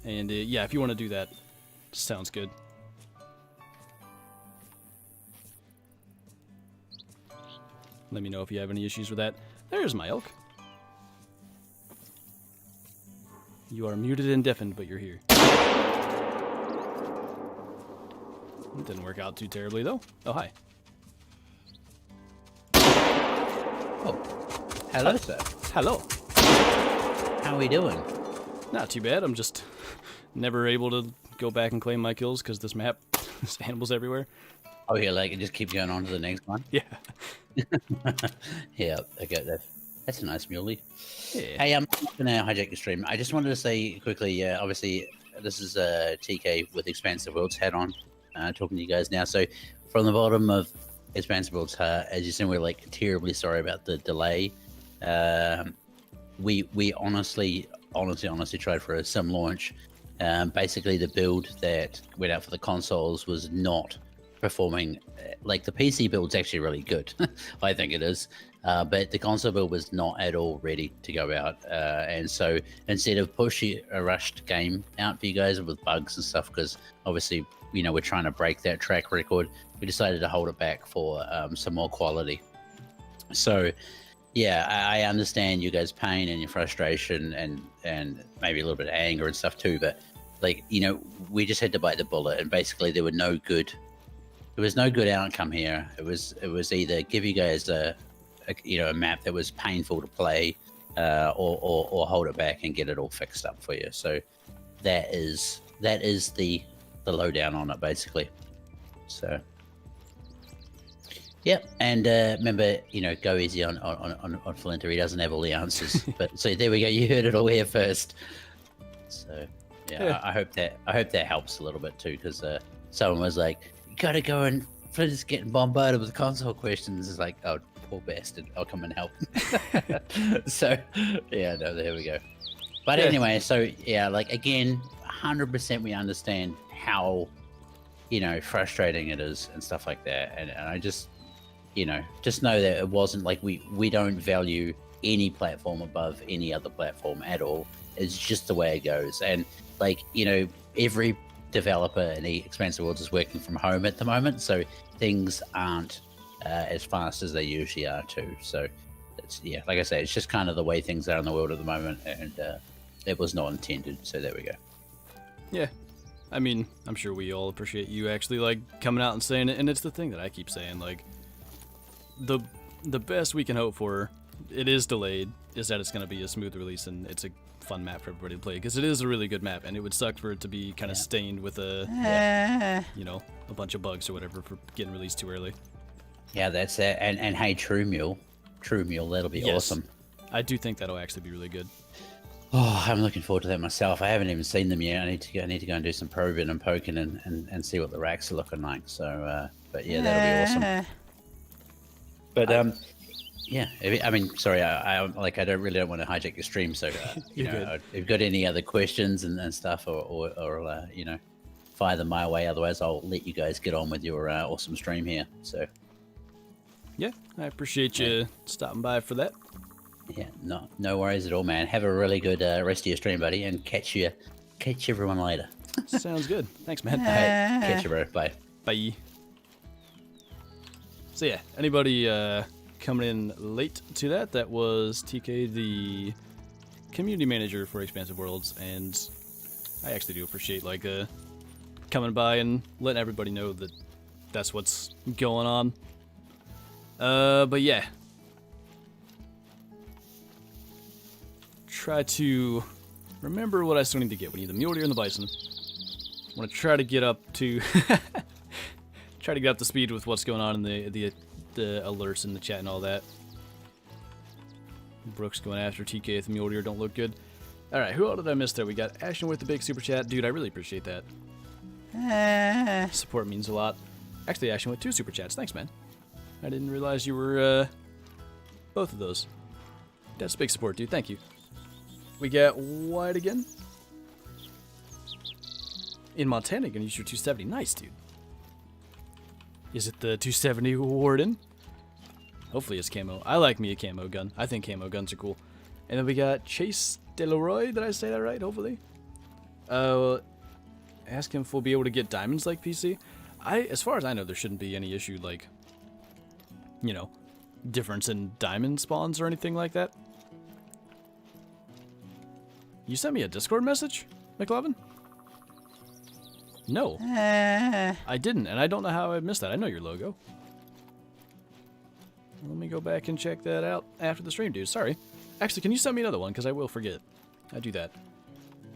and yeah, if you want to do that, sounds good. Let me know if you have any issues with that. There's my elk. You are muted and deafened, but you're here. It didn't work out too terribly, though. Oh, hi. Oh, hello, sir. Hello. How are we doing? Not too bad. I'm just never able to go back and claim my kills because this map, there's animals everywhere. Oh, yeah, like, it just keeps going on to the next one? Yeah. Yeah, okay, that's a nice muley. Yeah. Hey, I'm not going to hijack the stream. I just wanted to say quickly, obviously, this is TK with Expansive Worlds hat on, talking to you guys now. So, from the bottom of Expansive Worlds, as you said, we're, like, terribly sorry about the delay we honestly tried for a sim launch. Basically, the build that went out for the consoles was not performing. Like, the PC build's actually really good. I think it is. But the console build was not at all ready to go out. And so instead of pushing a rushed game out for you guys with bugs and stuff, because obviously, we're trying to break that track record, we decided to hold it back for some more quality. So, yeah, I understand you guys' pain and your frustration and maybe a little bit of anger and stuff too. But, like, we just had to bite the bullet. And basically, there was no good outcome here. It was either give you guys a map that was painful to play, or hold it back and get it all fixed up for you. So that is the lowdown on it, basically. So yeah, and remember, go easy on Flinter. He doesn't have all the answers. But so there we go. You heard it all here first. So yeah. I hope that helps a little bit too, because someone was like, "You gotta go," and Flinter's getting bombarded with console questions. It's like, oh, poor bastard, I'll come and help. So yeah, no, there we go. But anyway, so yeah, like, again, 100% we understand how frustrating it is and stuff like that, and I just just know that it wasn't like we don't value any platform above any other platform at all. It's just the way it goes. And like, every developer in the Expansive Worlds is working from home at the moment, so things aren't as fast as they usually are too. So it's, like I say, it's just kind of the way things are in the world at the moment, and it was not intended. So there we go. Yeah, I mean, I'm sure we all appreciate you actually like coming out and saying it, and it's the thing that I keep saying, like, the best we can hope for, it is delayed, is that it's going to be a smooth release and it's a fun map for everybody to play, because it is a really good map, and it would suck for it to be kind of stained with a bunch of bugs or whatever for getting released too early. Yeah, that's it. And hey, True Mule, that'll be awesome. I do think that'll actually be really good. Oh, I'm looking forward to that myself. I haven't even seen them yet. I need to go and do some probing and poking and see what the racks are looking like. So, but yeah, that'll be awesome. But yeah, I mean, sorry, I don't want to hijack your stream. So, if you've got any other questions and stuff, or fire them my way. Otherwise, I'll let you guys get on with your awesome stream here. So, yeah, I appreciate you stopping by for that. Yeah, no worries at all, man. Have a really good rest of your stream, buddy, and catch everyone later. Sounds good. Thanks, man. All right, catch you, bro. Bye. Bye. So yeah, anybody coming in late to that was TK, the community manager for Expansive Worlds, and I actually do appreciate like coming by and letting everybody know that that's what's going on. But yeah, try to remember what I still need to get. We need the mule deer and the bison. I want to try to get up to speed with what's going on in the alerts in the chat and all that. Brooks going after TK with the mule deer don't look good. All right, who else did I miss there? We got Ashton with the big super chat. Dude, I really appreciate that. Support means a lot. Actually, Ashton with 2 super chats. Thanks, man. I didn't realize you were both of those. That's big support, dude. Thank you. We got White again. In Montana, gonna use your 270. Nice, dude. Is it the 270 Warden? Hopefully it's camo. I like me a camo gun. I think camo guns are cool. And then we got Chase Deloy. Did I say that right? Hopefully. Ask him if we'll be able to get diamonds like PC. As far as I know, there shouldn't be any issue like, difference in diamond spawns or anything like that. You sent me a Discord message, McLovin? No. I didn't, and I don't know how I missed that. I know your logo. Let me go back and check that out after the stream, dude. Sorry. Actually, can you send me another one? Because I will forget. I do that.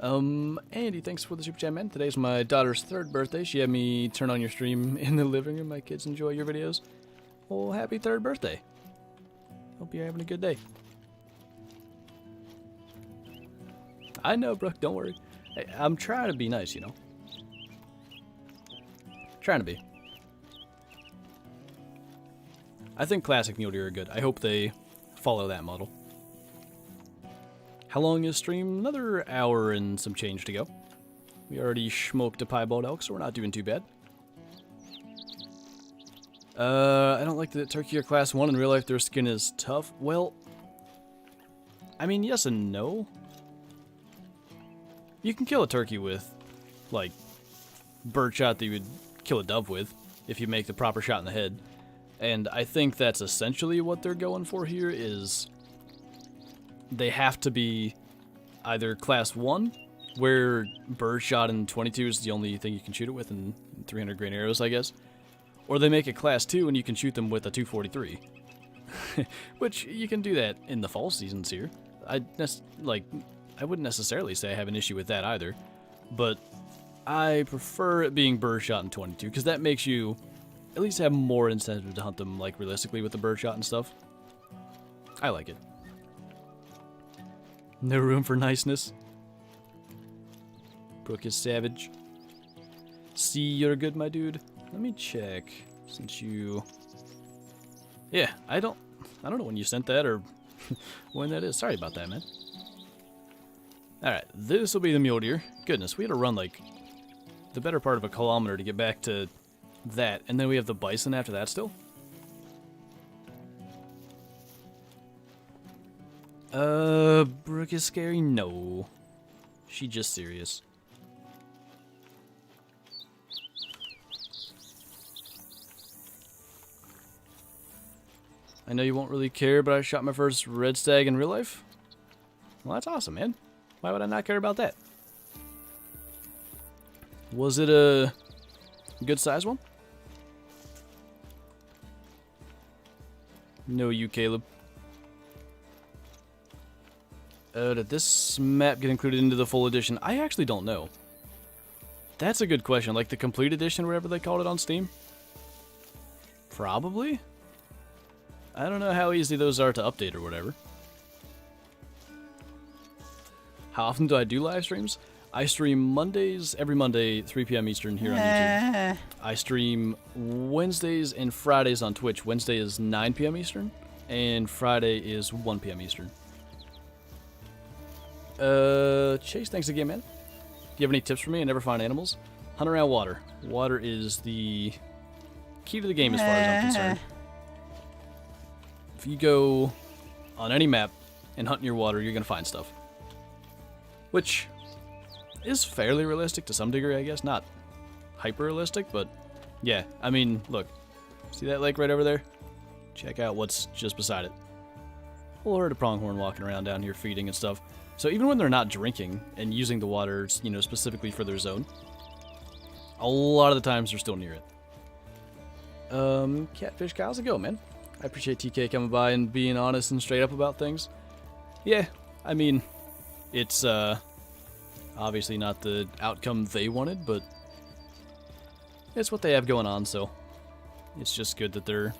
Andy, thanks for the super chat, man. Today's my daughter's 3rd birthday. She had me turn on your stream in the living room. My kids enjoy your videos. Well, happy 3rd birthday. Hope you're having a good day. I know, Brooke. Don't worry. Hey, I'm trying to be nice, Trying to be. I think classic mule deer are good. I hope they follow that model. How long is stream? Another hour and some change to go. We already smoked a piebald elk, so we're not doing too bad. I don't like that turkey are class 1. In real life, their skin is tough. Well, I mean, yes and no. You can kill a turkey with, like, birdshot that you would kill a dove with if you make the proper shot in the head. And I think that's essentially what they're going for here is they have to be either class 1, where birdshot in 22 is the only thing you can shoot it with, and 300 grain arrows, I guess. Or they make it class 2 and you can shoot them with a 243. Which, you can do that in the fall seasons here. I wouldn't necessarily say I have an issue with that either. But I prefer it being birdshot in 22, because that makes you at least have more incentive to hunt them, like, realistically with the birdshot and stuff. I like it. No room for niceness. Brooke is savage. See, you're good, my dude. Let me check, since you... Yeah, I don't know when you sent that or when that is. Sorry about that, man. Alright, this will be the mule deer. Goodness, we had to run, like, the better part of a kilometer to get back to that, and then we have the bison after that still. Brooke is scary? No. She just serious. I know you won't really care, but I shot my first red stag in real life. Well, that's awesome, man. Why would I not care about that? Was it a good size one? No, you, Caleb. Did this map get included into the full edition? I actually don't know. That's a good question. Like the complete edition, whatever they called it on Steam? Probably? I don't know how easy those are to update or whatever. How often do I do live streams? I stream Mondays, every Monday, 3 p.m. Eastern here on YouTube. I stream Wednesdays and Fridays on Twitch. Wednesday is 9 p.m. Eastern, and Friday is 1 p.m. Eastern. Chase, thanks again, man. Do you have any tips for me? I never find animals. Hunt around water. Water is the key to the game as far as I'm concerned. If you go on any map and hunt near water, you're going to find stuff. Which is fairly realistic to some degree, I guess. Not hyper-realistic, but yeah. I mean, look. See that lake right over there? Check out what's just beside it. Whole herd of pronghorn walking around down here feeding and stuff. So even when they're not drinking and using the water, you know, specifically for their zone, a lot of the times they're still near it. Catfish, how's it go, man? I appreciate TK coming by and being honest and straight up about things. Yeah, I mean, it's obviously not the outcome they wanted, but it's what they have going on, so it's just good that they're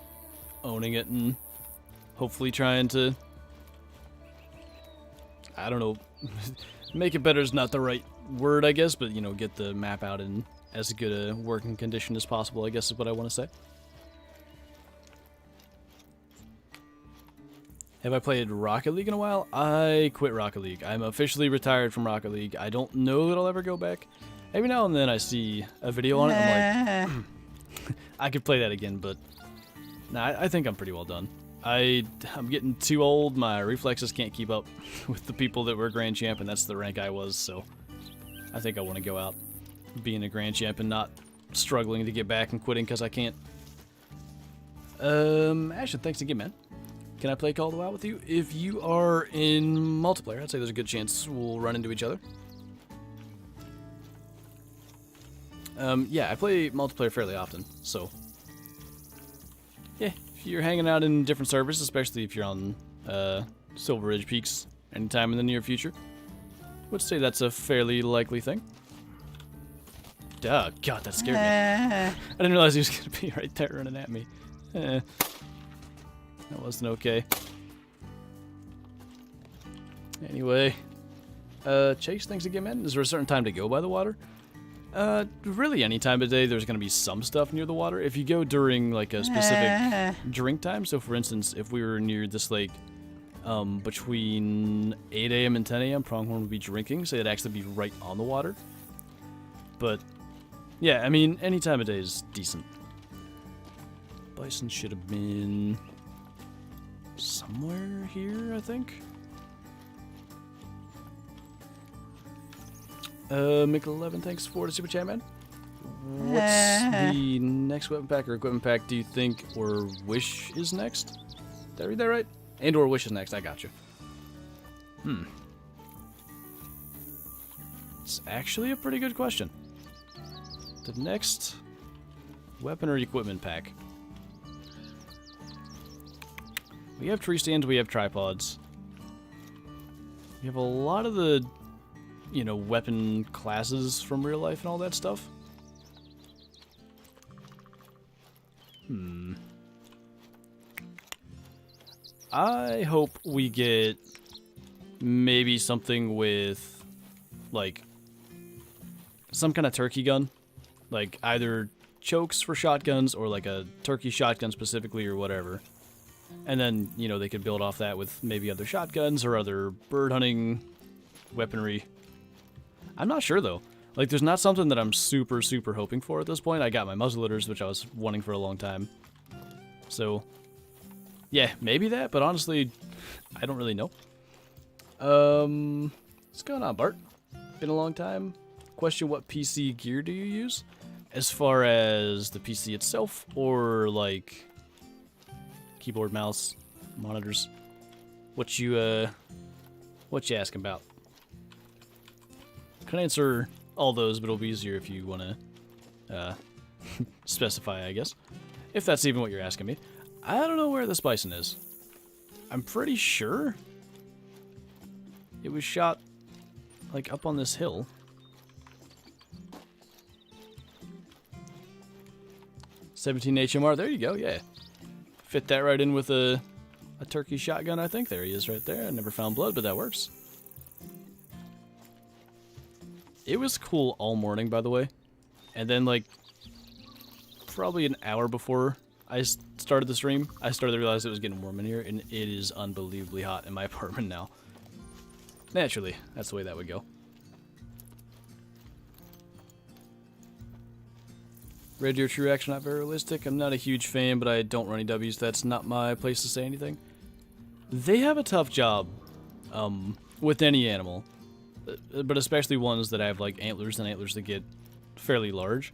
owning it and hopefully trying to, I don't know, make it better is not the right word, I guess, but, you know, get the map out in as good a working condition as possible, I guess is what I want to say. Have I played Rocket League in a while? I quit Rocket League. I'm officially retired from Rocket League. I don't know that I'll ever go back. Every now and then I see a video on it, I'm like, I could play that again, but nah, I think I'm pretty well done. I'm getting too old. My reflexes can't keep up with the people that were Grand Champ, and that's the rank I was, so I think I want to go out being a Grand Champ and not struggling to get back and quitting because I can't. Ashton, thanks again, man. Can I play Call of the Wild with you? If you are in multiplayer, I'd say there's a good chance we'll run into each other. Yeah, I play multiplayer fairly often, so yeah, if you're hanging out in different servers, especially if you're on Silver Ridge Peaks anytime in the near future, would say that's a fairly likely thing. Duh, God, that scared me. I didn't realize he was going to be right there running at me. That wasn't okay. Anyway, Chase, thanks again, man. Is there a certain time to go by the water? Really any time of day there's going to be some stuff near the water. If you go during, like, a specific drink time, so for instance, if we were near this lake between 8 a.m. and 10 a.m., pronghorn would be drinking, so it'd actually be right on the water. But, yeah, I mean, any time of day is decent. Bison should have been somewhere here, I think. Mick11, thanks for the super chat, man. What's the next weapon pack or equipment pack do you think or wish is next? Did I read that right? And or wish is next, I got you. It's actually a pretty good question. The next weapon or equipment pack. We have tree stands, we have tripods. We have a lot of the, you know, weapon classes from real life and all that stuff. I hope we get maybe something with, like, some kind of turkey gun. Like, either chokes for shotguns or, like, a turkey shotgun specifically or whatever. And then, you know, they could build off that with maybe other shotguns or other bird hunting weaponry. I'm not sure, though. Like, there's not something that I'm super, super hoping for at this point. I got my muzzleloaders, which I was wanting for a long time. So, yeah, maybe that, but honestly, I don't really know. What's going on, Bart? Been a long time. Question, what PC gear do you use? As far as the PC itself, or, like, keyboard, mouse, monitors? What you asking about? Can answer all those, but it'll be easier if you want to specify, I guess. If that's even what you're asking me. I don't know where this bison is. I'm pretty sure it was shot, like, up on this hill. $17 HMR, there you go, yeah. Fit that right in with a turkey shotgun, I think. There he is right there. I never found blood, but that works. It was cool all morning, by the way. And then, like, probably an hour before I started the stream, I started to realize it was getting warm in here, and it is unbelievably hot in my apartment now. Naturally, that's the way that would go. Red Deer True Action, not very realistic. I'm not a huge fan, but I don't run any W's. That's not my place to say anything. They have a tough job with any animal, but especially ones that have, like, antlers and antlers that get fairly large.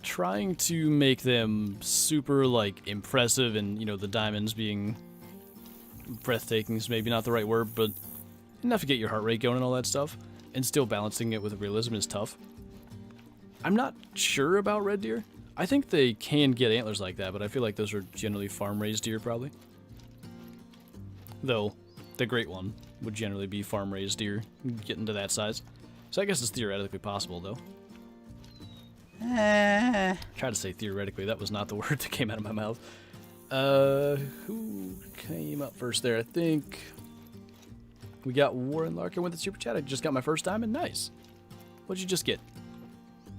Trying to make them super, like, impressive and, you know, the diamonds being breathtaking is maybe not the right word, but enough to get your heart rate going and all that stuff, and still balancing it with realism is tough. I'm not sure about red deer. I think they can get antlers like that, but I feel like those are generally farm-raised deer, probably. Though, the great one would generally be farm-raised deer, getting to that size. So I guess it's theoretically possible, though. Try to say theoretically, that was not the word that came out of my mouth. Who came up first there? I think we got Warren Larkin with the super chat. I just got my first diamond. Nice. What'd you just get?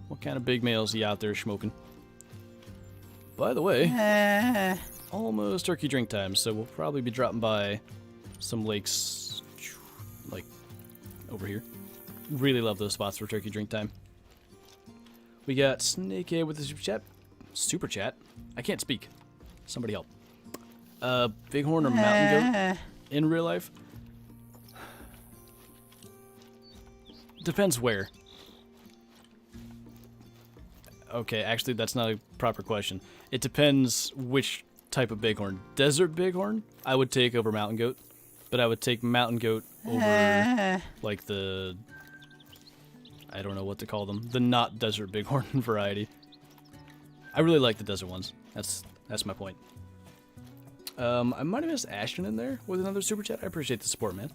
What kind of big males you out there smoking? By the way, almost turkey drink time, so we'll probably be dropping by some lakes, like, over here. Really love those spots for turkey drink time. We got Snakehead with the super chat. Super chat? I can't speak. Somebody help. Bighorn or mountain goat in real life? Depends where. Okay, actually, that's not a proper question. It depends which type of bighorn. Desert bighorn, I would take over mountain goat. But I would take mountain goat over, like, the... I don't know what to call them. The not desert bighorn variety. I really like the desert ones. That's my point. I might have missed Ashton in there with another super chat. I appreciate the support, man.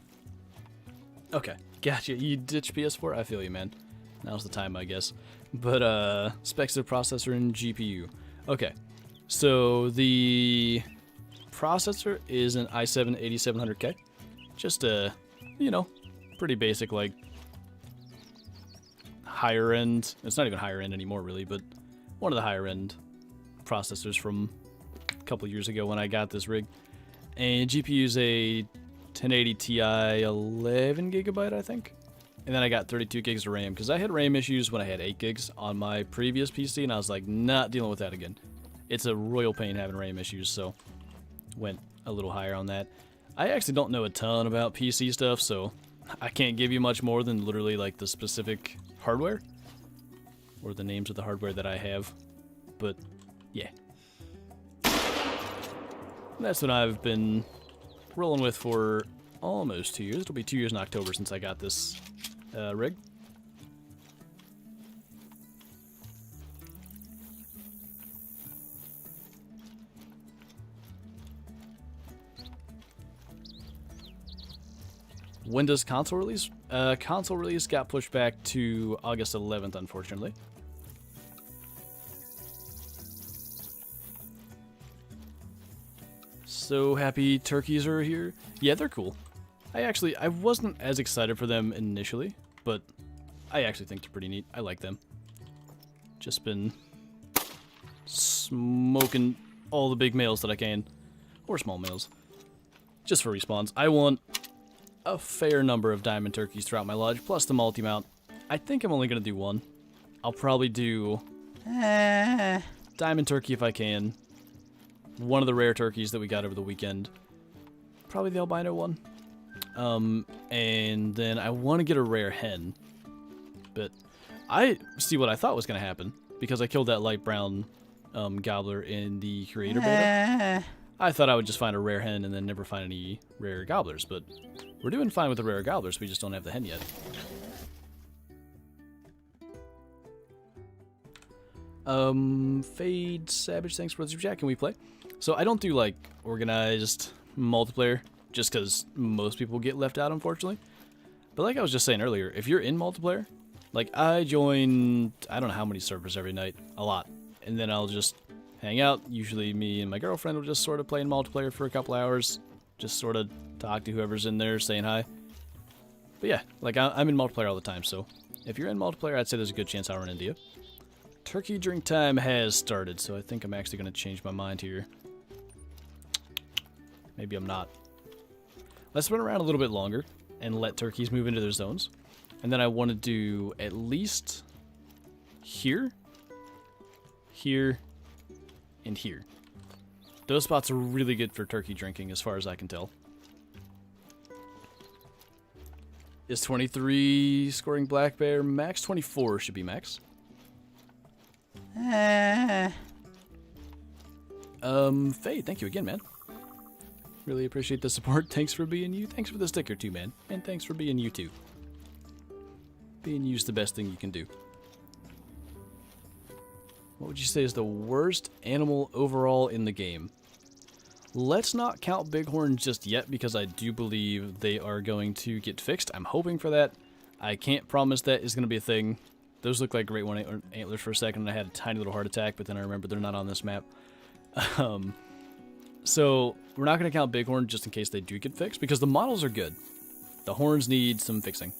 Okay, gotcha. You ditch PS4? I feel you, man. Now's the time, I guess. But, specs of processor and GPU. Okay, so the processor is an i7 8700K. Just a, you know, pretty basic, like, higher end. It's not even higher end anymore, really, but one of the higher end processors from a couple years ago when I got this rig. And GPU is a 1080 Ti 11 gigabyte, I think. And then I got 32 gigs of RAM, because I had RAM issues when I had 8 gigs on my previous PC, and I was like, not dealing with that again. It's a royal pain having RAM issues, so went a little higher on that. I actually don't know a ton about PC stuff, so I can't give you much more than literally like the specific hardware, or the names of the hardware that I have, but yeah. That's what I've been rolling with for almost 2 years. It'll be 2 years in October since I got this rig. When does console release? Console release got pushed back to August 11th, unfortunately. So happy turkeys are here. Yeah, they're cool. I wasn't as excited for them initially, but I actually think they're pretty neat. I like them. Just been smoking all the big males that I can, or small males, just for respawns. I want a fair number of diamond turkeys throughout my lodge, plus the multi-mount. I think I'm only going to do one. I'll probably do diamond turkey if I can. One of the rare turkeys that we got over the weekend. Probably the albino one. And then I want to get a rare hen. But I see what I thought was going to happen, because I killed that light brown gobbler in the creator beta. I thought I would just find a rare hen and then never find any rare gobblers, but we're doing fine with the rare gobblers, we just don't have the hen yet. Fade Savage, thanks for the super chat. Can we play? So I don't do like organized multiplayer, just because most people get left out, unfortunately. But like I was just saying earlier, if you're in multiplayer, like I join, I don't know how many servers every night, a lot, and then I'll just hang out. Usually me and my girlfriend will just sort of play in multiplayer for a couple hours, just sort of talk to whoever's in there, saying hi. But yeah, like I'm in multiplayer all the time, so if you're in multiplayer, I'd say there's a good chance I'll run into you. Turkey drink time has started, so I think I'm actually going to change my mind here. Maybe I'm not. Let's run around a little bit longer and let turkeys move into their zones. And then I want to do at least here, here, and here. Those spots are really good for turkey drinking as far as I can tell. Is 23 scoring black bear max? 24 should be max. Fade, thank you again, man. Really appreciate the support. Thanks for being you. Thanks for the sticker too, man. And thanks for being you too. Being you's the best thing you can do. What would you say is the worst animal overall in the game? Let's not count bighorns just yet, because I do believe they are going to get fixed. I'm hoping for that. I can't promise that is going to be a thing. Those look like great one antlers for a second, and I had a tiny little heart attack, but then I remembered they're not on this map. So we're not going to count bighorn just in case they do get fixed, because the models are good. The horns need some fixing.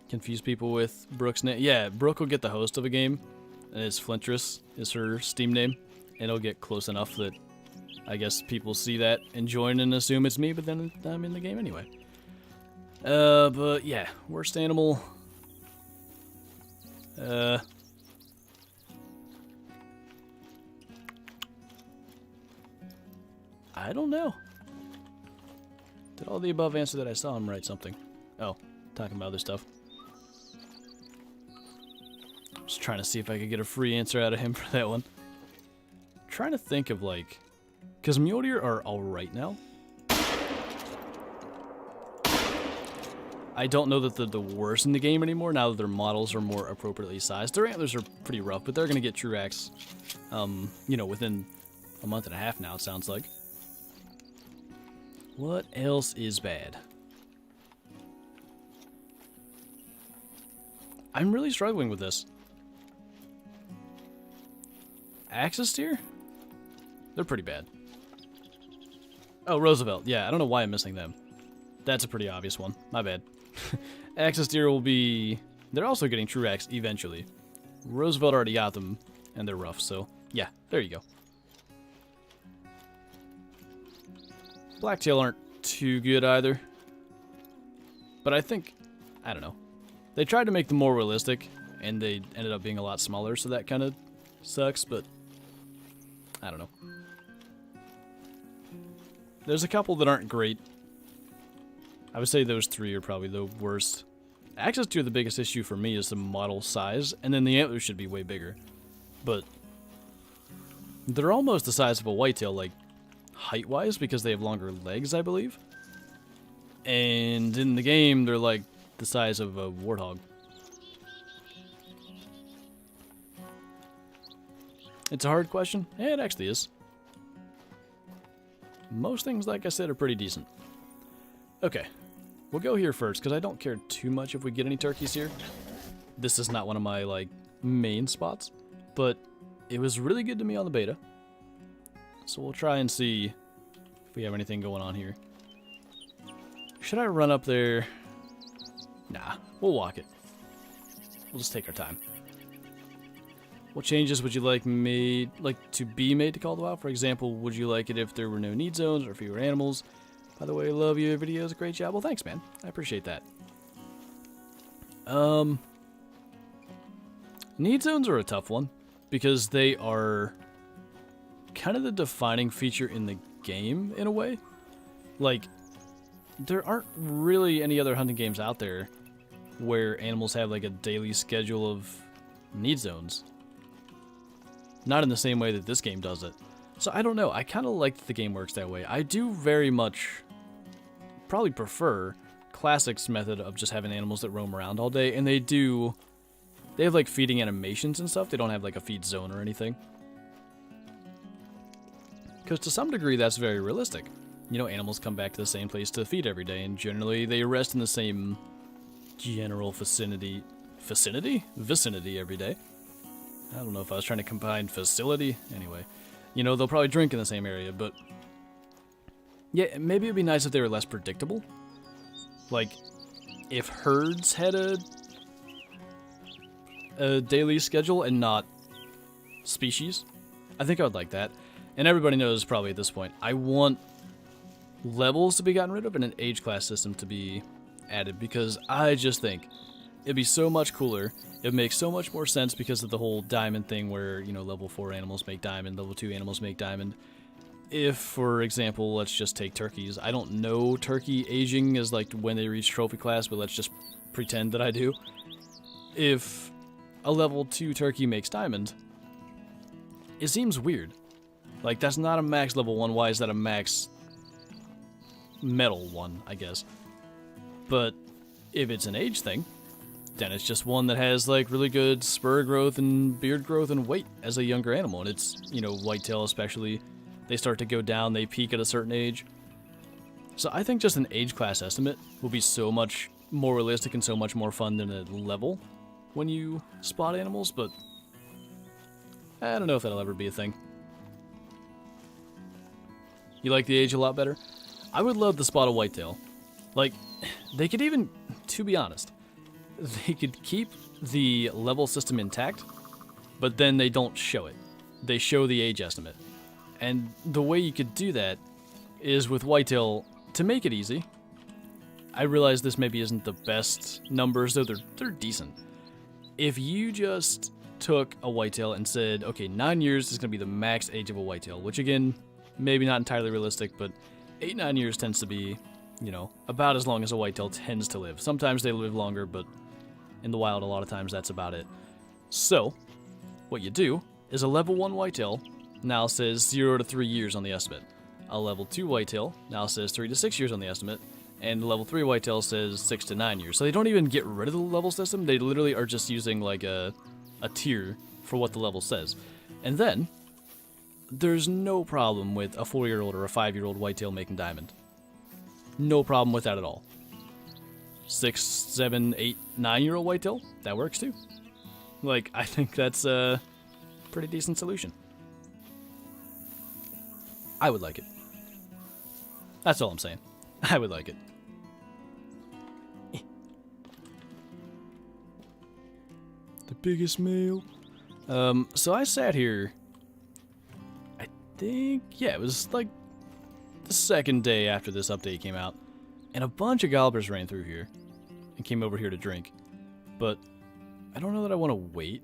Confuse people with Brooke's name. Yeah, Brooke will get the host of a game, and it's Flinter is her Steam name, and it'll get close enough that I guess people see that and join and assume it's me, but then I'm in the game anyway. But yeah, worst animal. I don't know. Did all the above answer that I saw him write something? Oh, talking about other stuff. Just trying to see if I could get a free answer out of him for that one. Trying to think of like, because mule deer are alright now. I don't know that they're the worst in the game anymore now that their models are more appropriately sized. Their antlers are pretty rough, but they're going to get true racks, you know, within a month and a half now, it sounds like. What else is bad? I'm really struggling with this. Axis deer? They're pretty bad. Oh, Roosevelt. Yeah, I don't know why I'm missing them. That's a pretty obvious one. My bad. Axis deer will be... They're also getting true racks eventually. Roosevelt already got them, and they're rough, so yeah, there you go. Blacktail aren't too good either. But I think, I don't know. They tried to make them more realistic, and they ended up being a lot smaller, so that kind of sucks, but I don't know. There's a couple that aren't great. I would say those 3 are probably the worst. Access to the biggest issue for me is the model size, and then the antlers should be way bigger. But they're almost the size of a whitetail, like height-wise, because they have longer legs, I believe. And in the game, they're like the size of a warthog. It's a hard question. Yeah, it actually is. Most things, like I said, are pretty decent. Okay, we'll go here first, because I don't care too much if we get any turkeys here. This is not one of my, like, main spots, but it was really good to me on the beta. So we'll try and see if we have anything going on here. Should I run up there? Nah, we'll walk it. We'll just take our time. What changes would you like to be made to Call the Wild? For example, would you like it if there were no need zones or fewer animals? By the way, I love your videos. Great job. Well, thanks, man. I appreciate that. Need zones are a tough one because they are kind of the defining feature in the game in a way. Like, there aren't really any other hunting games out there where animals have like a daily schedule of need zones. Not in the same way that this game does it. So I don't know. I kind of like that the game works that way. I do very much probably prefer Classic's method of just having animals that roam around all day. And they have like feeding animations and stuff. They don't have like a feed zone or anything. Because to some degree that's very realistic. You know, animals come back to the same place to feed every day. And generally they rest in the same general vicinity every day. I don't know if I was trying to combine facility. Anyway, you know, they'll probably drink in the same area, but yeah, maybe it'd be nice if they were less predictable. Like, if herds had a daily schedule and not species, I think I would like that. And everybody knows probably at this point, I want levels to be gotten rid of and an age class system to be added, because I just think it'd be so much cooler. It makes so much more sense because of the whole diamond thing where, you know, level 4 animals make diamond, level 2 animals make diamond. If, for example, let's just take turkeys. I don't know turkey aging is like when they reach trophy class, but let's just pretend that I do. If a level 2 turkey makes diamond, it seems weird. Like, that's not a max level 1. Why is that a max metal 1, I guess? But if it's an age thing, then it's just one that has like really good spur growth and beard growth and weight as a younger animal. And it's, you know, whitetail especially, they start to go down, they peak at a certain age. So I think just an age class estimate will be so much more realistic and so much more fun than a level when you spot animals, but I don't know if that'll ever be a thing. You like the age a lot better? I would love the spot a whitetail. Like, they could even, to be honest, they could keep the level system intact, but then they don't show it. They show the age estimate. And the way you could do that is with whitetail, to make it easy. I realize this maybe isn't the best numbers, though they're decent. If you just took a whitetail and said, okay, 9 years is going to be the max age of a whitetail, which again, maybe not entirely realistic, but 8-9 years tends to be, you know, about as long as a whitetail tends to live. Sometimes they live longer, but in the wild, a lot of times that's about it. So, what you do is a level 1 whitetail now says 0 to 3 years on the estimate. A level 2 whitetail now says 3 to 6 years on the estimate. And level 3 whitetail says 6 to 9 years. So they don't even get rid of the level system. They literally are just using like a tier for what the level says. And then, there's no problem with a 4-year-old or a 5-year-old whitetail making diamond. No problem with that at all. 6, 7, 8, 9-year-old whitetail, that works too. Like, I think that's a pretty decent solution. I would like it. That's all I'm saying. I would like it. The biggest male. So I sat here, I think, yeah, it was like the second day after this update came out, and a bunch of gobblers ran through here and came over here to drink. But I don't know that I want to wait,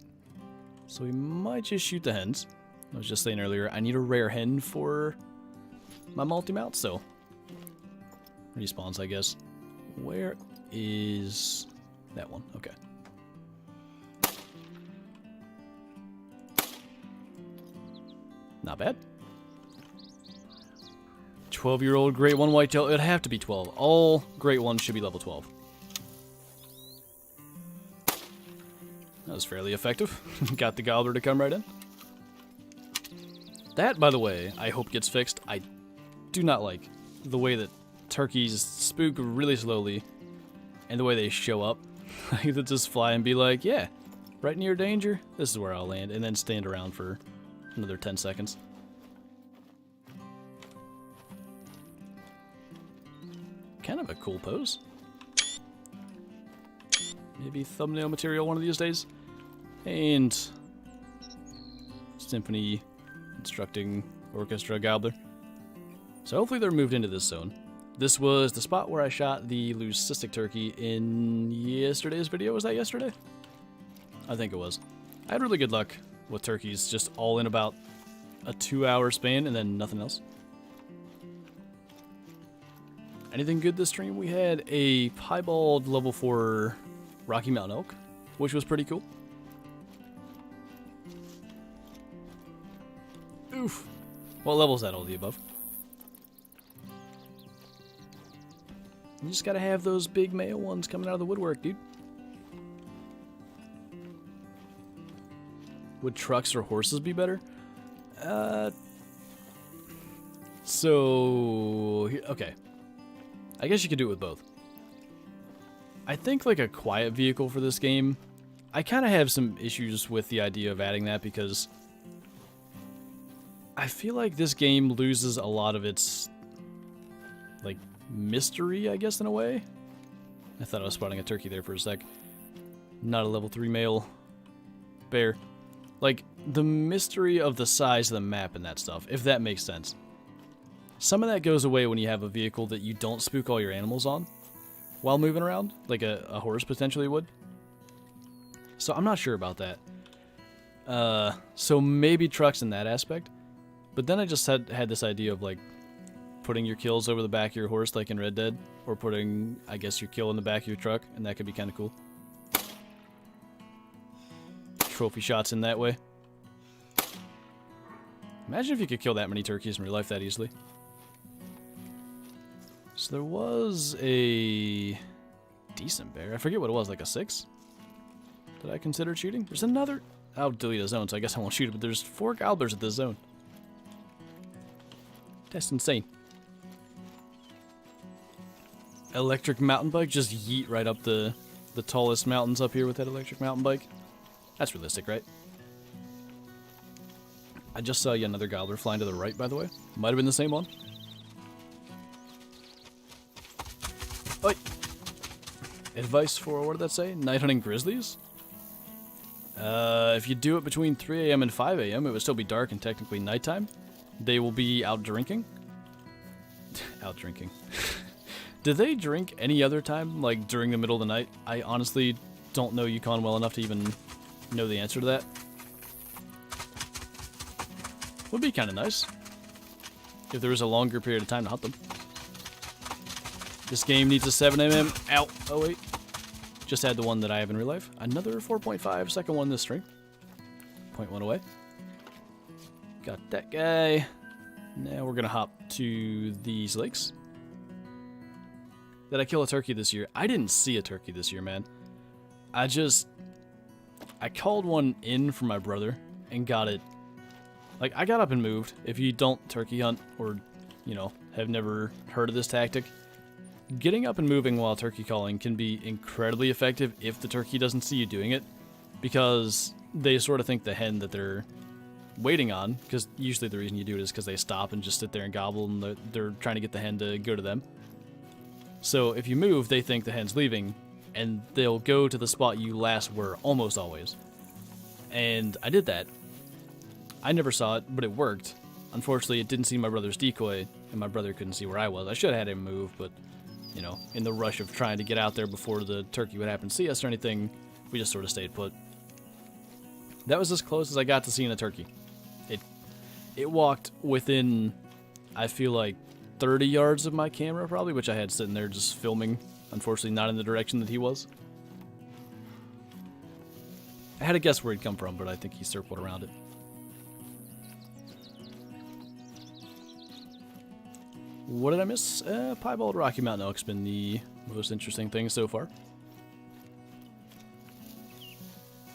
so we might just shoot the hens. I was just saying earlier, I need a rare hen for my multi-mount, so respawns, I guess. Where is that one? Okay. Not bad. 12-year-old Great 1 whitetail. It'd have to be 12. All Great 1s should be level 12. That was fairly effective. Got the gobbler to come right in. That, by the way, I hope gets fixed. I do not like the way that turkeys spook really slowly and the way they show up. They just fly and be like, yeah, right near danger, this is where I'll land, and then stand around for another 10 seconds. Kind of a cool pose. Maybe thumbnail material one of these days. And symphony instructing orchestra gobbler. So hopefully they're moved into this zone. This was the spot where I shot the leucistic turkey in yesterday's video. Was that yesterday? I think it was. I had really good luck with turkeys, just all in about a 2-hour span and then nothing else. Anything good this stream? We had a piebald level 4 Rocky Mountain elk, which was pretty cool. Oof. What level is that, all the above? You just gotta have those big male ones coming out of the woodwork, dude. Would trucks or horses be better? Okay. I guess you could do it with both. I think like a quiet vehicle for this game, I kind of have some issues with the idea of adding that because I feel like this game loses a lot of its like mystery, I guess, in a way. I thought I was spotting a turkey there for a sec. Not a level 3 male bear. Like, the mystery of the size of the map and that stuff, if that makes sense. Some of that goes away when you have a vehicle that you don't spook all your animals on while moving around, like a horse potentially would. So I'm not sure about that. So maybe trucks in that aspect. But then I just had this idea of like putting your kills over the back of your horse like in Red Dead, or putting, I guess, your kill in the back of your truck, and that could be kind of cool. Trophy shots in that way. Imagine if you could kill that many turkeys in real life that easily. So there was a decent bear. I forget what it was, like a 6? That I considered shooting? There's another... I'll delete a zone, so I guess I won't shoot it, but there's 4 gobblers at this zone. That's insane. Electric mountain bike? Just yeet right up the tallest mountains up here with that electric mountain bike. That's realistic, right? I just saw another gobbler flying to the right, by the way. Might have been the same one. Oi! Advice for, what did that say? Night hunting grizzlies? If you do it between 3 a.m. and 5 a.m., it would still be dark and technically nighttime. They will be out drinking. Out drinking. Do they drink any other time, like during the middle of the night? I honestly don't know Yukon well enough to even know the answer to that. Would be kind of nice if there was a longer period of time to hunt them. This game needs a 7mm. Ow. Oh, wait. Just had the one that I have in real life. Another 4.5 second one this stream. 0.1 away. Got that guy. Now we're going to hop to these lakes. Did I kill a turkey this year? I didn't see a turkey this year, man. I called one in for my brother and got it. Like, I got up and moved. If you don't turkey hunt or, you know, have never heard of this tactic, getting up and moving while turkey calling can be incredibly effective if the turkey doesn't see you doing it, because they sort of think the hen that they're waiting on, because usually the reason you do it is because they stop and just sit there and gobble, and they're trying to get the hen to go to them. So if you move, they think the hen's leaving, and they'll go to the spot you last were almost always. And I did that. I never saw it, but it worked Unfortunately, it didn't see my brother's decoy, and my brother couldn't see where I was. I should have had him move, but, you know, in the rush of trying to get out there before the turkey would happen to see us or anything, we just sort of stayed put. That was as close as I got to seeing a turkey. It walked within, I feel like, 30 yards of my camera, probably, which I had sitting there just filming. Unfortunately, not in the direction that he was. I had to guess where he'd come from, but I think he circled around it. What did I miss? Piebald Rocky Mountain elk's been the most interesting thing so far.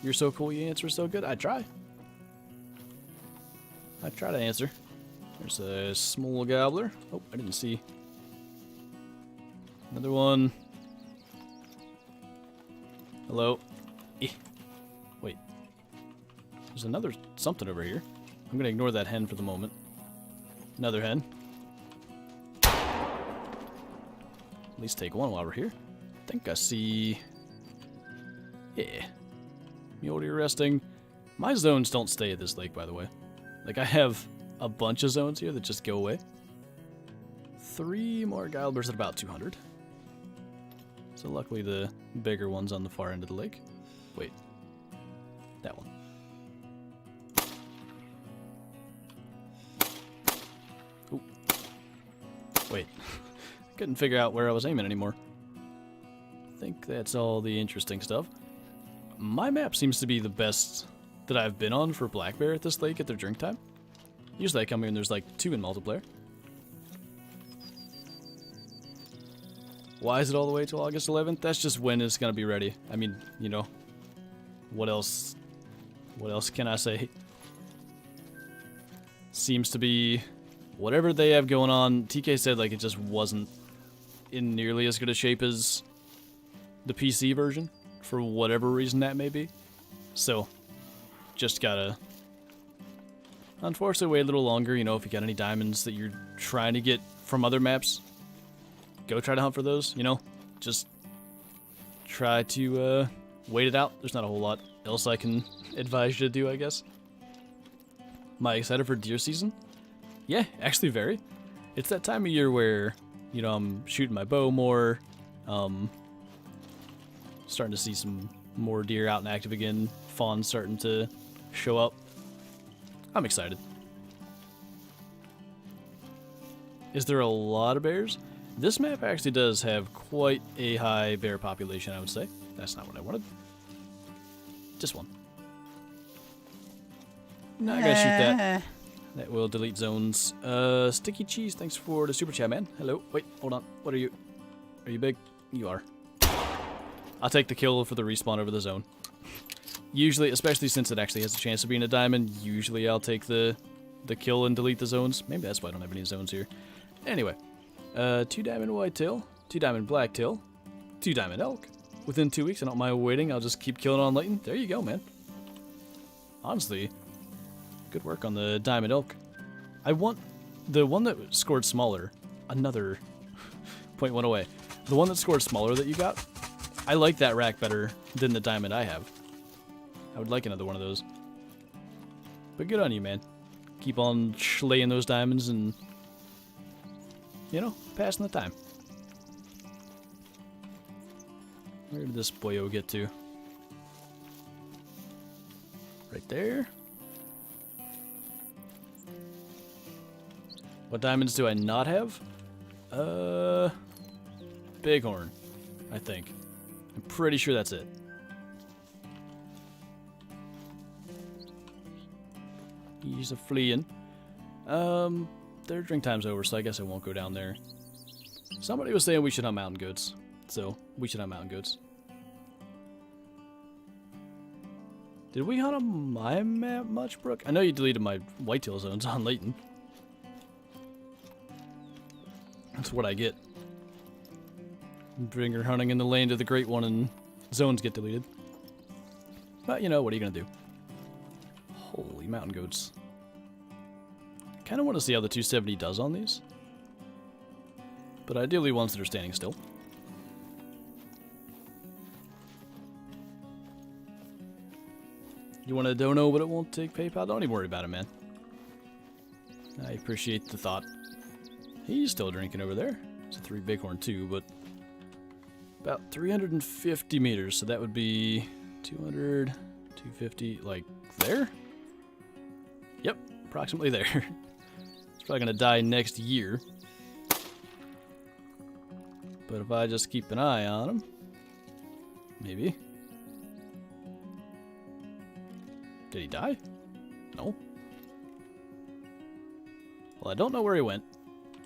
You're so cool, you answer so good. I try. I try to answer. There's a small gobbler. Oh, I didn't see. Another one. Hello. Eh. Wait. There's another something over here. I'm going to ignore that hen for the moment. Another hen. At least take one while we're here. I think I see... Yeah. Mule deer resting. My zones don't stay at this lake, by the way. Like, I have a bunch of zones here that just go away. 3 more gobblers at about 200. So luckily the bigger one's on the far end of the lake. Wait. That one. Ooh. Wait. Couldn't figure out where I was aiming anymore. I think that's all the interesting stuff. My map seems to be the best that I've been on for black bear at this lake at their drink time. Usually I come here and there's like 2 in multiplayer. Why is it all the way till August 11th? That's just when it's gonna be ready. I mean, you know, what else can I say? Seems to be whatever they have going on. TK said like it just wasn't in nearly as good a shape as the PC version, for whatever reason that may be. So, just gotta, unfortunately, wait a little longer. You know, if you got any diamonds that you're trying to get from other maps, go try to hunt for those, you know? Just try to wait it out. There's not a whole lot else I can advise you to do, I guess. Am I excited for deer season? Yeah, actually very. It's that time of year where, you know, I'm shooting my bow more, starting to see some more deer out and active again, fawns starting to show up. I'm excited. Is there a lot of bears? This map actually does have quite a high bear population, I would say. That's not what I wanted. Just one. No, I gotta shoot that. That will delete zones. Sticky Cheese, thanks for the super chat, man. Hello. Wait, hold on. What are you? Are you big? You are. I'll take the kill for the respawn over the zone. Usually, especially since it actually has a chance of being a diamond, usually I'll take the kill and delete the zones. Maybe that's why I don't have any zones here. Anyway. 2 diamond whitetail, 2 diamond blacktail, 2 diamond elk. Within 2 weeks, I don't mind waiting. I'll just keep killing on Layton. There you go, man. Honestly, good work on the diamond elk. I want the one that scored smaller. Another point one away. The one that scored smaller that you got, I like that rack better than the diamond I have. I would like another one of those. But good on you, man. Keep on slaying those diamonds and, you know, passing the time. Where did this boyo get to? Right there. What diamonds do I not have? Bighorn, I think. I'm pretty sure that's it. He's a fleeing. Their drink time's over, so I guess I won't go down there. Somebody was saying we should hunt mountain goats, so we should hunt mountain goats. Did we hunt on my map much, Brooke? I know you deleted my whitetail zones on Layton. That's what I get. Bringer hunting in the land of the Great One and zones get deleted. But, you know, what are you going to do? Holy mountain goats. Kind of want to see how the 270 does on these. But ideally ones that are standing still. You want a dono, but it won't take PayPal? Don't even worry about it, man. I appreciate the thought. He's still drinking over there. It's a 3 bighorn too, but about 350 meters, so that would be 200, 250, like there? Yep, approximately there. It's probably gonna die next year. But if I just keep an eye on him, maybe. Did he die? No. Well, I don't know where he went,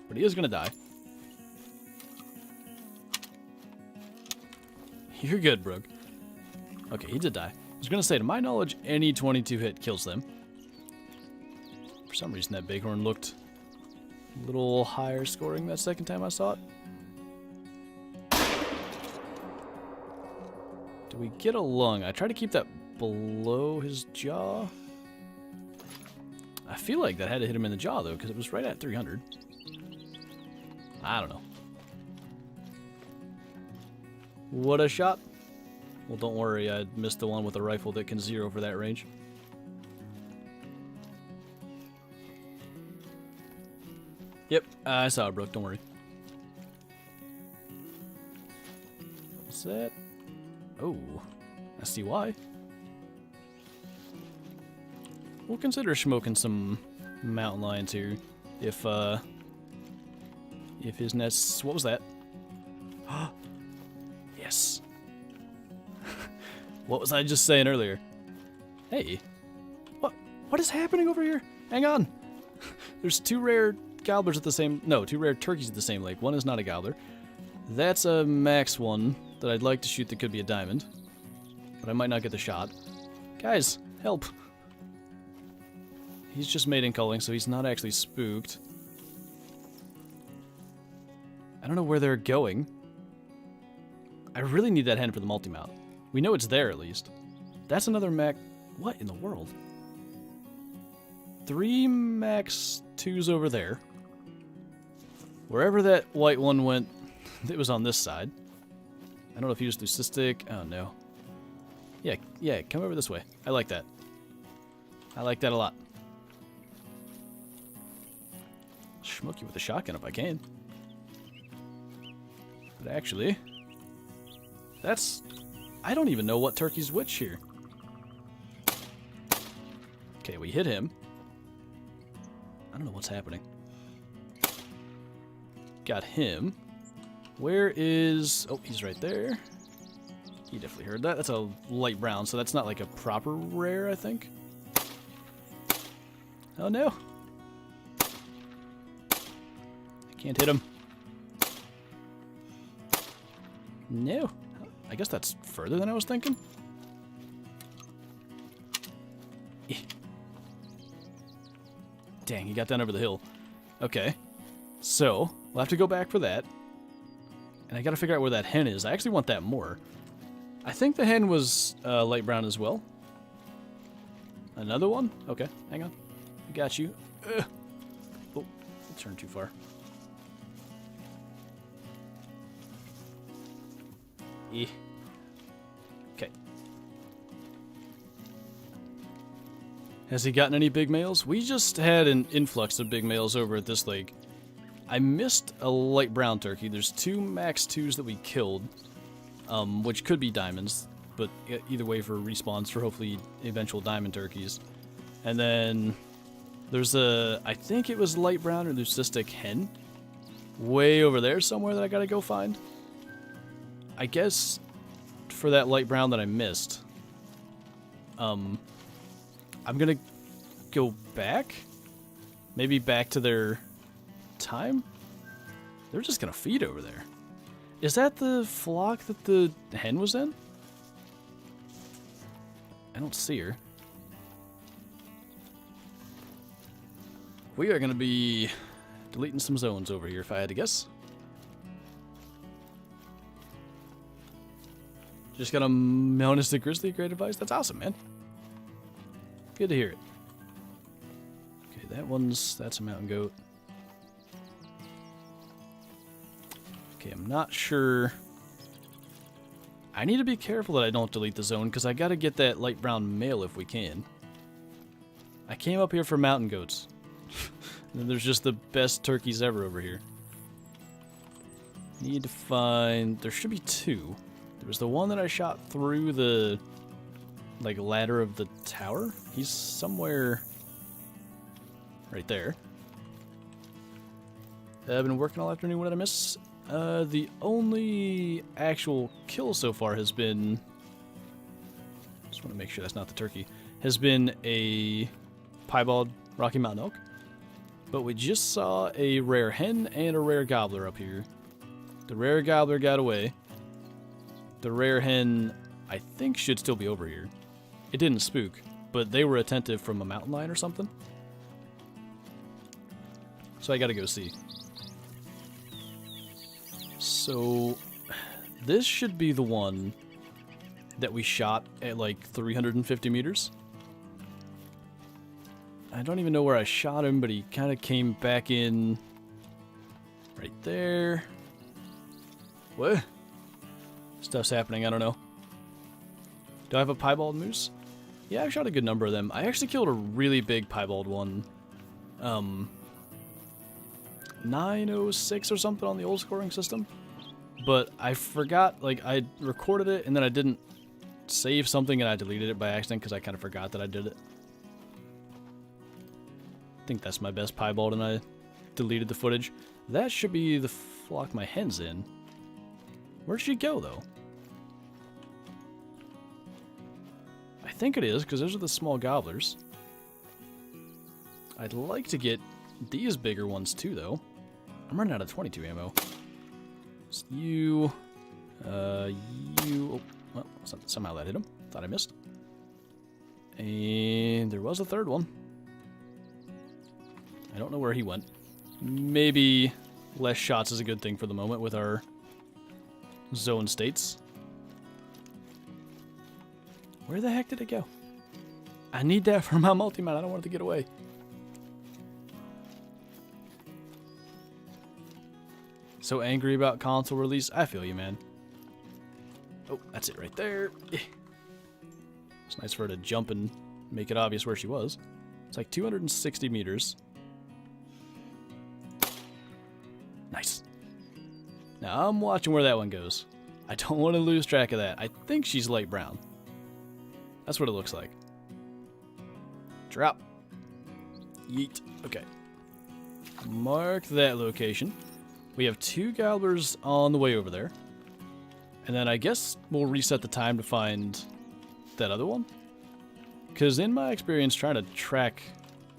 but he is gonna die. You're good, Brooke. Okay, he did die. I was gonna say, to my knowledge, any 22 hit kills them. For some reason, that bighorn looked a little higher scoring that second time I saw it. Do we get a lung? I try to keep that below his jaw. I feel like that had to hit him in the jaw, though, because it was right at 300. I don't know. What a shot. Well, don't worry, I missed the one with a rifle that can zero for that range. Yep, I saw it, Brooke, don't worry. What's that? Oh, I see why. We'll consider smoking some mountain lions here. If his nests... What was that? Yes. What was I just saying earlier? Hey. What is happening over here? Hang on. There's 2 rare gobblers at the same... No, 2 rare turkeys at the same lake. One is not a gobbler. That's a max one that I'd like to shoot that could be a diamond. But I might not get the shot. Guys, help. He's just mating calling, so he's not actually spooked. I don't know where they're going. I really need that hen for the multi-mount. We know it's there, at least. That's another max... What in the world? 3 max 2s over there. Wherever that white one went, it was on this side. I don't know if he was through cystic. Oh, no. Yeah, come over this way. I like that. I like that a lot. Smoke you with a shotgun if I can. But actually, that's... I don't even know what turkey's which here. Okay, we hit him. I don't know what's happening. Got him. Where is... Oh, he's right there. He definitely heard that. That's a light brown, so that's not like a proper rare, I think. Oh, no. I can't hit him. No. I guess that's further than I was thinking. Dang, he got down over the hill. Okay. So, we'll have to go back for that. And I gotta figure out where that hen is. I actually want that more. I think the hen was light brown as well. Another one? Okay, hang on. I got you. Oh, I turned too far. Okay. Has he gotten any big males? We just had an influx of big males over at this lake. I missed a light brown turkey. There's 2 max 2s that we killed, which could be diamonds, but either way for respawns for hopefully eventual diamond turkeys. And then there's a, I think it was light brown or leucistic hen way over there somewhere that I gotta go find. I guess for that light brown that I missed, I'm gonna go back, maybe back to their time. They're just gonna feed over there. Is that the flock that the hen was in? I don't see her. We are gonna be deleting some zones over here if I had to guess. Just got a monistic grizzly, great advice. That's awesome, man. Good to hear it. Okay, that's a mountain goat. Okay, I'm not sure. I need to be careful that I don't delete the zone because I got to get that light brown male if we can. I came up here for mountain goats. And there's just the best turkeys ever over here. Need to find... There should be two. There was the one that I shot through the... like, ladder of the tower. He's somewhere... right there. I've been working all afternoon. What did I miss? The only actual kill so far has been... just want to make sure that's not the turkey. Has been a piebald Rocky Mountain elk. But we just saw a rare hen and a rare gobbler up here. The rare gobbler got away. The rare hen, I think, should still be over here. It didn't spook, but they were attentive from a mountain lion or something. So I gotta go see. So, this should be the one that we shot at like 350 meters. I don't even know where I shot him, but he kind of came back in right there. What? Stuff's happening, I don't know. Do I have a piebald moose? Yeah, I've shot a good number of them. I actually killed a really big piebald one. 906 or something on the old scoring system. But I forgot, like, I recorded it and then I didn't save something and I deleted it by accident because I kind of forgot that I did it. I think that's my best piebald and I deleted the footage. That should be the flock my hen's in. Where'd she go, though? I think it is, because those are the small gobblers. I'd like to get these bigger ones, too, though. I'm running out of 22 ammo. It's you... you... Oh, well, somehow that hit him. Thought I missed. And there was a third one. I don't know where he went. Maybe less shots is a good thing for the moment with our zone states. Where the heck did it go? I need that for my multi-mount. I don't want it to get away. So angry about console release. I feel you, man. Oh, that's it right there. It's nice for her to jump and make it obvious where she was. It's like 260 meters. Nice. Now I'm watching where that one goes. I don't want to lose track of that. I think she's light brown. That's what it looks like. Drop. Yeet. Okay. Mark that location. We have 2 gobblers on the way over there. And then I guess we'll reset the time to find that other one. Because in my experience, trying to track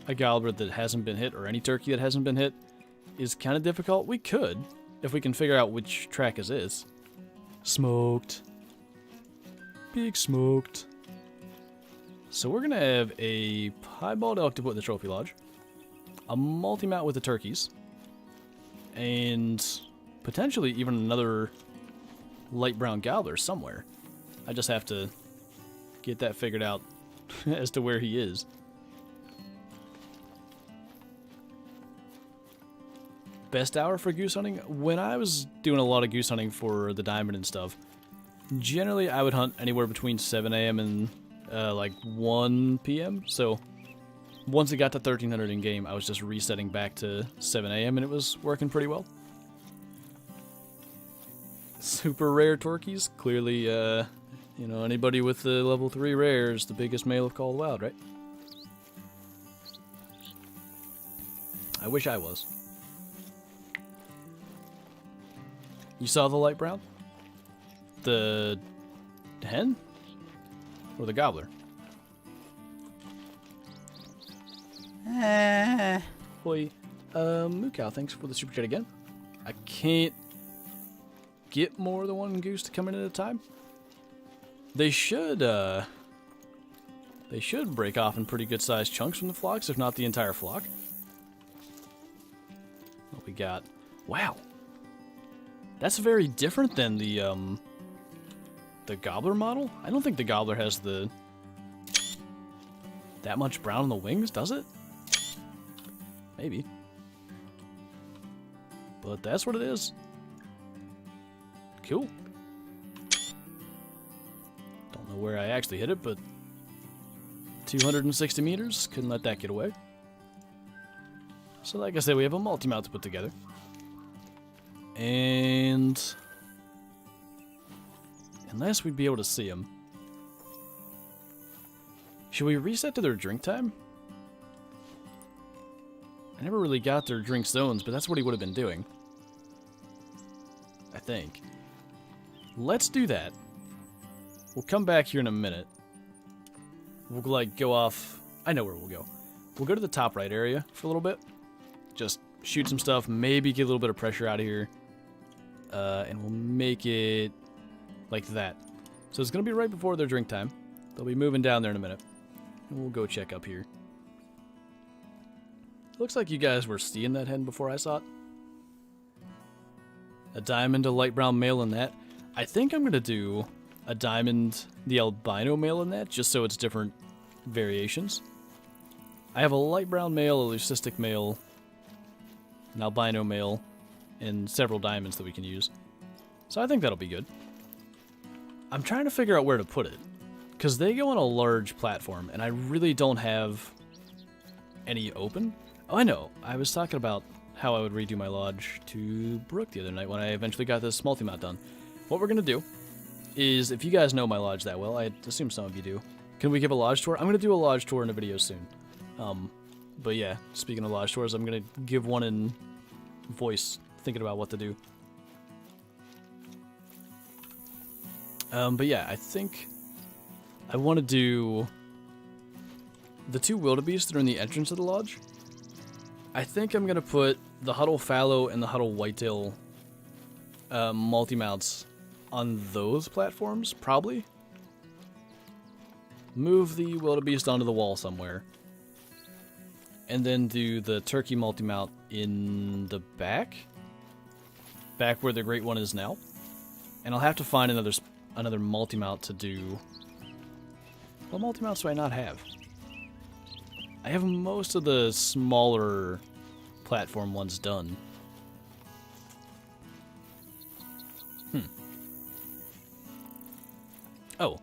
a gobbler that hasn't been hit, or any turkey that hasn't been hit, is kind of difficult. We could, if we can figure out which track it is. Smoked. Big smoked. So we're going to have a piebald elk to put in the trophy lodge. A multi-mount with the turkeys. And potentially even another light brown gobbler somewhere. I just have to get that figured out as to where he is. Best hour for goose hunting? When I was doing a lot of goose hunting for the diamond and stuff, generally I would hunt anywhere between 7 a.m. and like 1 p.m. So once it got to 1300 in game, I was just resetting back to 7 a.m. and it was working pretty well. Super rare turkeys. Clearly, you know, anybody with the level 3 rare is the biggest male of Call of the Wild, right? I wish I was. You saw the light brown? The hen? Or the gobbler? Hoi. Mookow, thanks for the super chat again. I can't get more than one goose to come in at a time. They should break off in pretty good sized chunks from the flocks, if not the entire flock. What we got? Wow. That's very different than the gobbler model. I don't think the gobbler has that much brown on the wings, does it? Maybe. But that's what it is. Cool. Don't know where I actually hit it, but 260 meters. Couldn't let that get away. So like I said, we have a multi-mount to put together. And unless we'd be able to see them. Should we reset to their drink time? I never really got their drink zones, but that's what he would have been doing. I think. Let's do that. We'll come back here in a minute. We'll, like, go off... I know where we'll go. We'll go to the top right area for a little bit. Just shoot some stuff, maybe get a little bit of pressure out of here. And we'll make it like that. So it's going to be right before their drink time. They'll be moving down there in a minute. And we'll go check up here. Looks like you guys were seeing that hen before I saw it. A diamond, a light brown male in that. I think I'm going to do a diamond, the albino male in that, just so it's different variations. I have a light brown male, a leucistic male, an albino male, and several diamonds that we can use. So I think that'll be good. I'm trying to figure out where to put it, because they go on a large platform, and I really don't have any open. Oh, I know. I was talking about how I would redo my lodge to Brook the other night when I eventually got this multi-mount done. What we're going to do is, if you guys know my lodge that well, I assume some of you do, can we give a lodge tour? I'm going to do a lodge tour in a video soon. But yeah, speaking of lodge tours, I'm going to give one in voice, thinking about what to do. But yeah, I think I want to do the two wildebeests that are in the entrance of the lodge. I think I'm going to put the Huddle Fallow and the Huddle Whitetail multi-mounts on those platforms, probably. Move the wildebeest onto the wall somewhere. And then do the turkey multi-mount in the back. Back where the great one is now. And I'll have to find another multi-mount to do. What multi-mounts do I not have? I have most of the smaller platform ones done. Oh.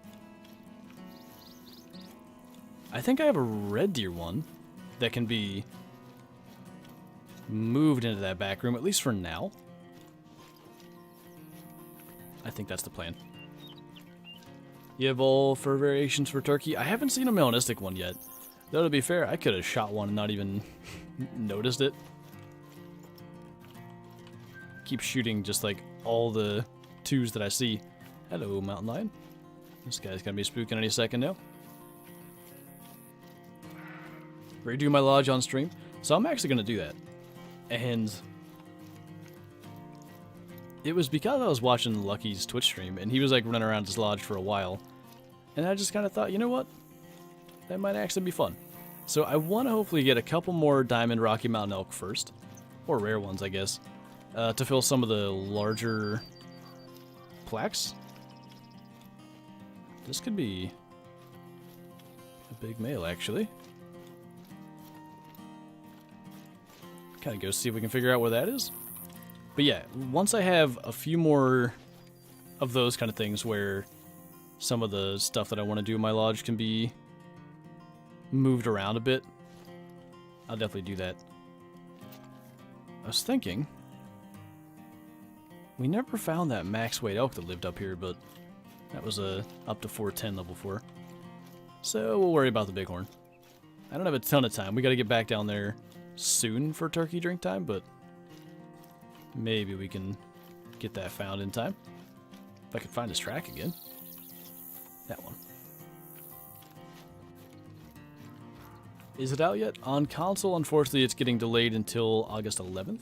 I think I have a red deer one that can be moved into that back room, at least for now. I think that's the plan. You have all fur variations for turkey. I haven't seen a melanistic one yet. Though, to be fair, I could have shot one and not even noticed it. Keep shooting just like all the twos that I see. Hello, mountain lion. This guy's gonna be spooking any second now. Redo my lodge on stream. So I'm actually gonna do that. And it was because I was watching Lucky's Twitch stream and he was like running around his lodge for a while. And I just kind of thought, you know what? That might actually be fun. So I want to hopefully get a couple more Diamond Rocky Mountain elk first. Or rare ones, I guess. To fill some of the larger plaques. This could be a big male, actually. Kind of go see if we can figure out where that is. But yeah, once I have a few more of those kind of things where some of the stuff that I want to do in my lodge can be moved around a bit, I'll definitely do that. I was thinking, we never found that max weight elk that lived up here, but that was a up to 410 level 4. So we'll worry about the bighorn. I don't have a ton of time. We got to get back down there soon for turkey drink time, but maybe we can get that found in time. If I can find his track again. That one. Is it out yet? On console, unfortunately, it's getting delayed until August 11th.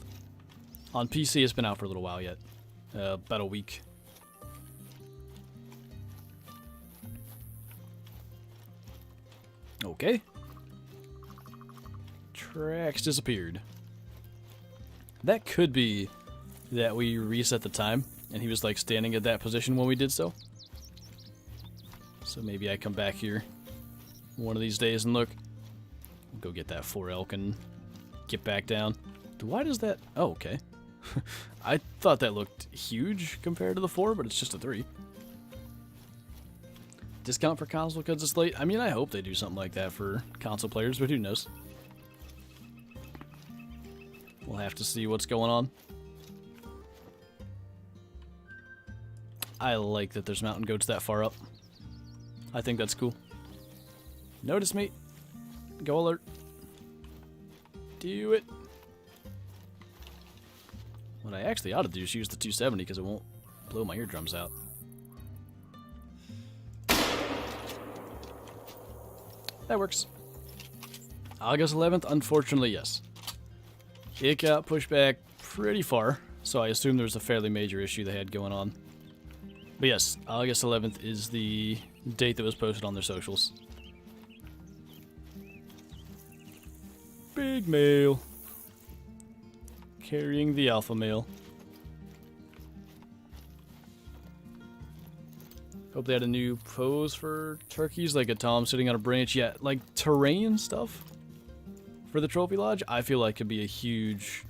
On PC, it's been out for a little while yet. About a week. Okay. Tracks disappeared. That could be that we reset the time, and he was like standing at that position when we did so. So maybe I come back here one of these days and look. We'll go get that 4 elk and get back down. Why does that... Oh, okay. I thought that looked huge compared to the 4, but it's just a 3. Discount for console because it's late? I mean, I hope they do something like that for console players, but who knows? We'll have to see what's going on. I like that there's mountain goats that far up. I think that's cool. Notice me. Go alert. Do it. What I actually ought to do is use the 270 because it won't blow my eardrums out. That works. August 11th, unfortunately, yes. It got pushed back pretty far, so I assume there's a fairly major issue they had going on. But yes, August 11th is the date that was posted on their socials. Big male. Carrying the alpha male. Hope they had a new pose for turkeys, like a Tom sitting on a branch. Yeah, like terrain stuff for the Trophy Lodge, I feel like could be a huge,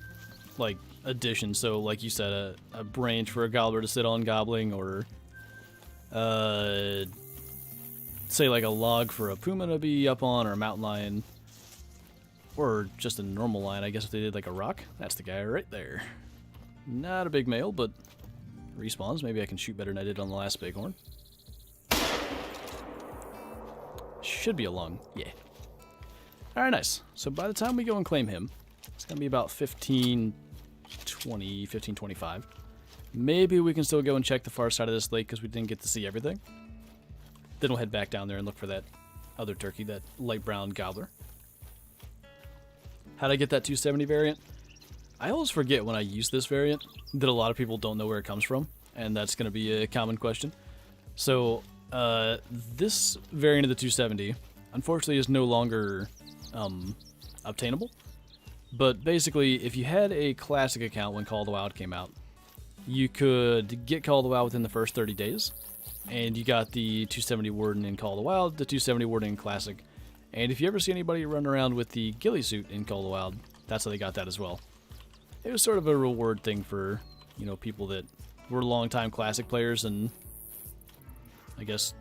like, addition. So, like you said, a branch for a gobbler to sit on gobbling, or, say, like a log for a puma to be up on, or a mountain lion, or just a normal lion. I guess if they did like a rock, that's the guy right there. Not a big male, but respawns. Maybe I can shoot better than I did on the last bighorn. Should be a lung, yeah. Alright, nice. So by the time we go and claim him, it's going to be about 15:20, 15:25. Maybe we can still go and check the far side of this lake because we didn't get to see everything. Then we'll head back down there and look for that other turkey, that light brown gobbler. How'd I get that 270 variant? I always forget when I use this variant that a lot of people don't know where it comes from, and that's going to be a common question. So, this variant of the 270, unfortunately, is no longer obtainable. But basically, if you had a classic account when Call of the Wild came out, you could get Call of the Wild within the first 30 days, and you got the 270 Warden in Call of the Wild, the 270 Warden in Classic. And if you ever see anybody run around with the ghillie suit in Call of the Wild, that's how they got that as well. It was sort of a reward thing for, you know, people that were longtime Classic players and I guess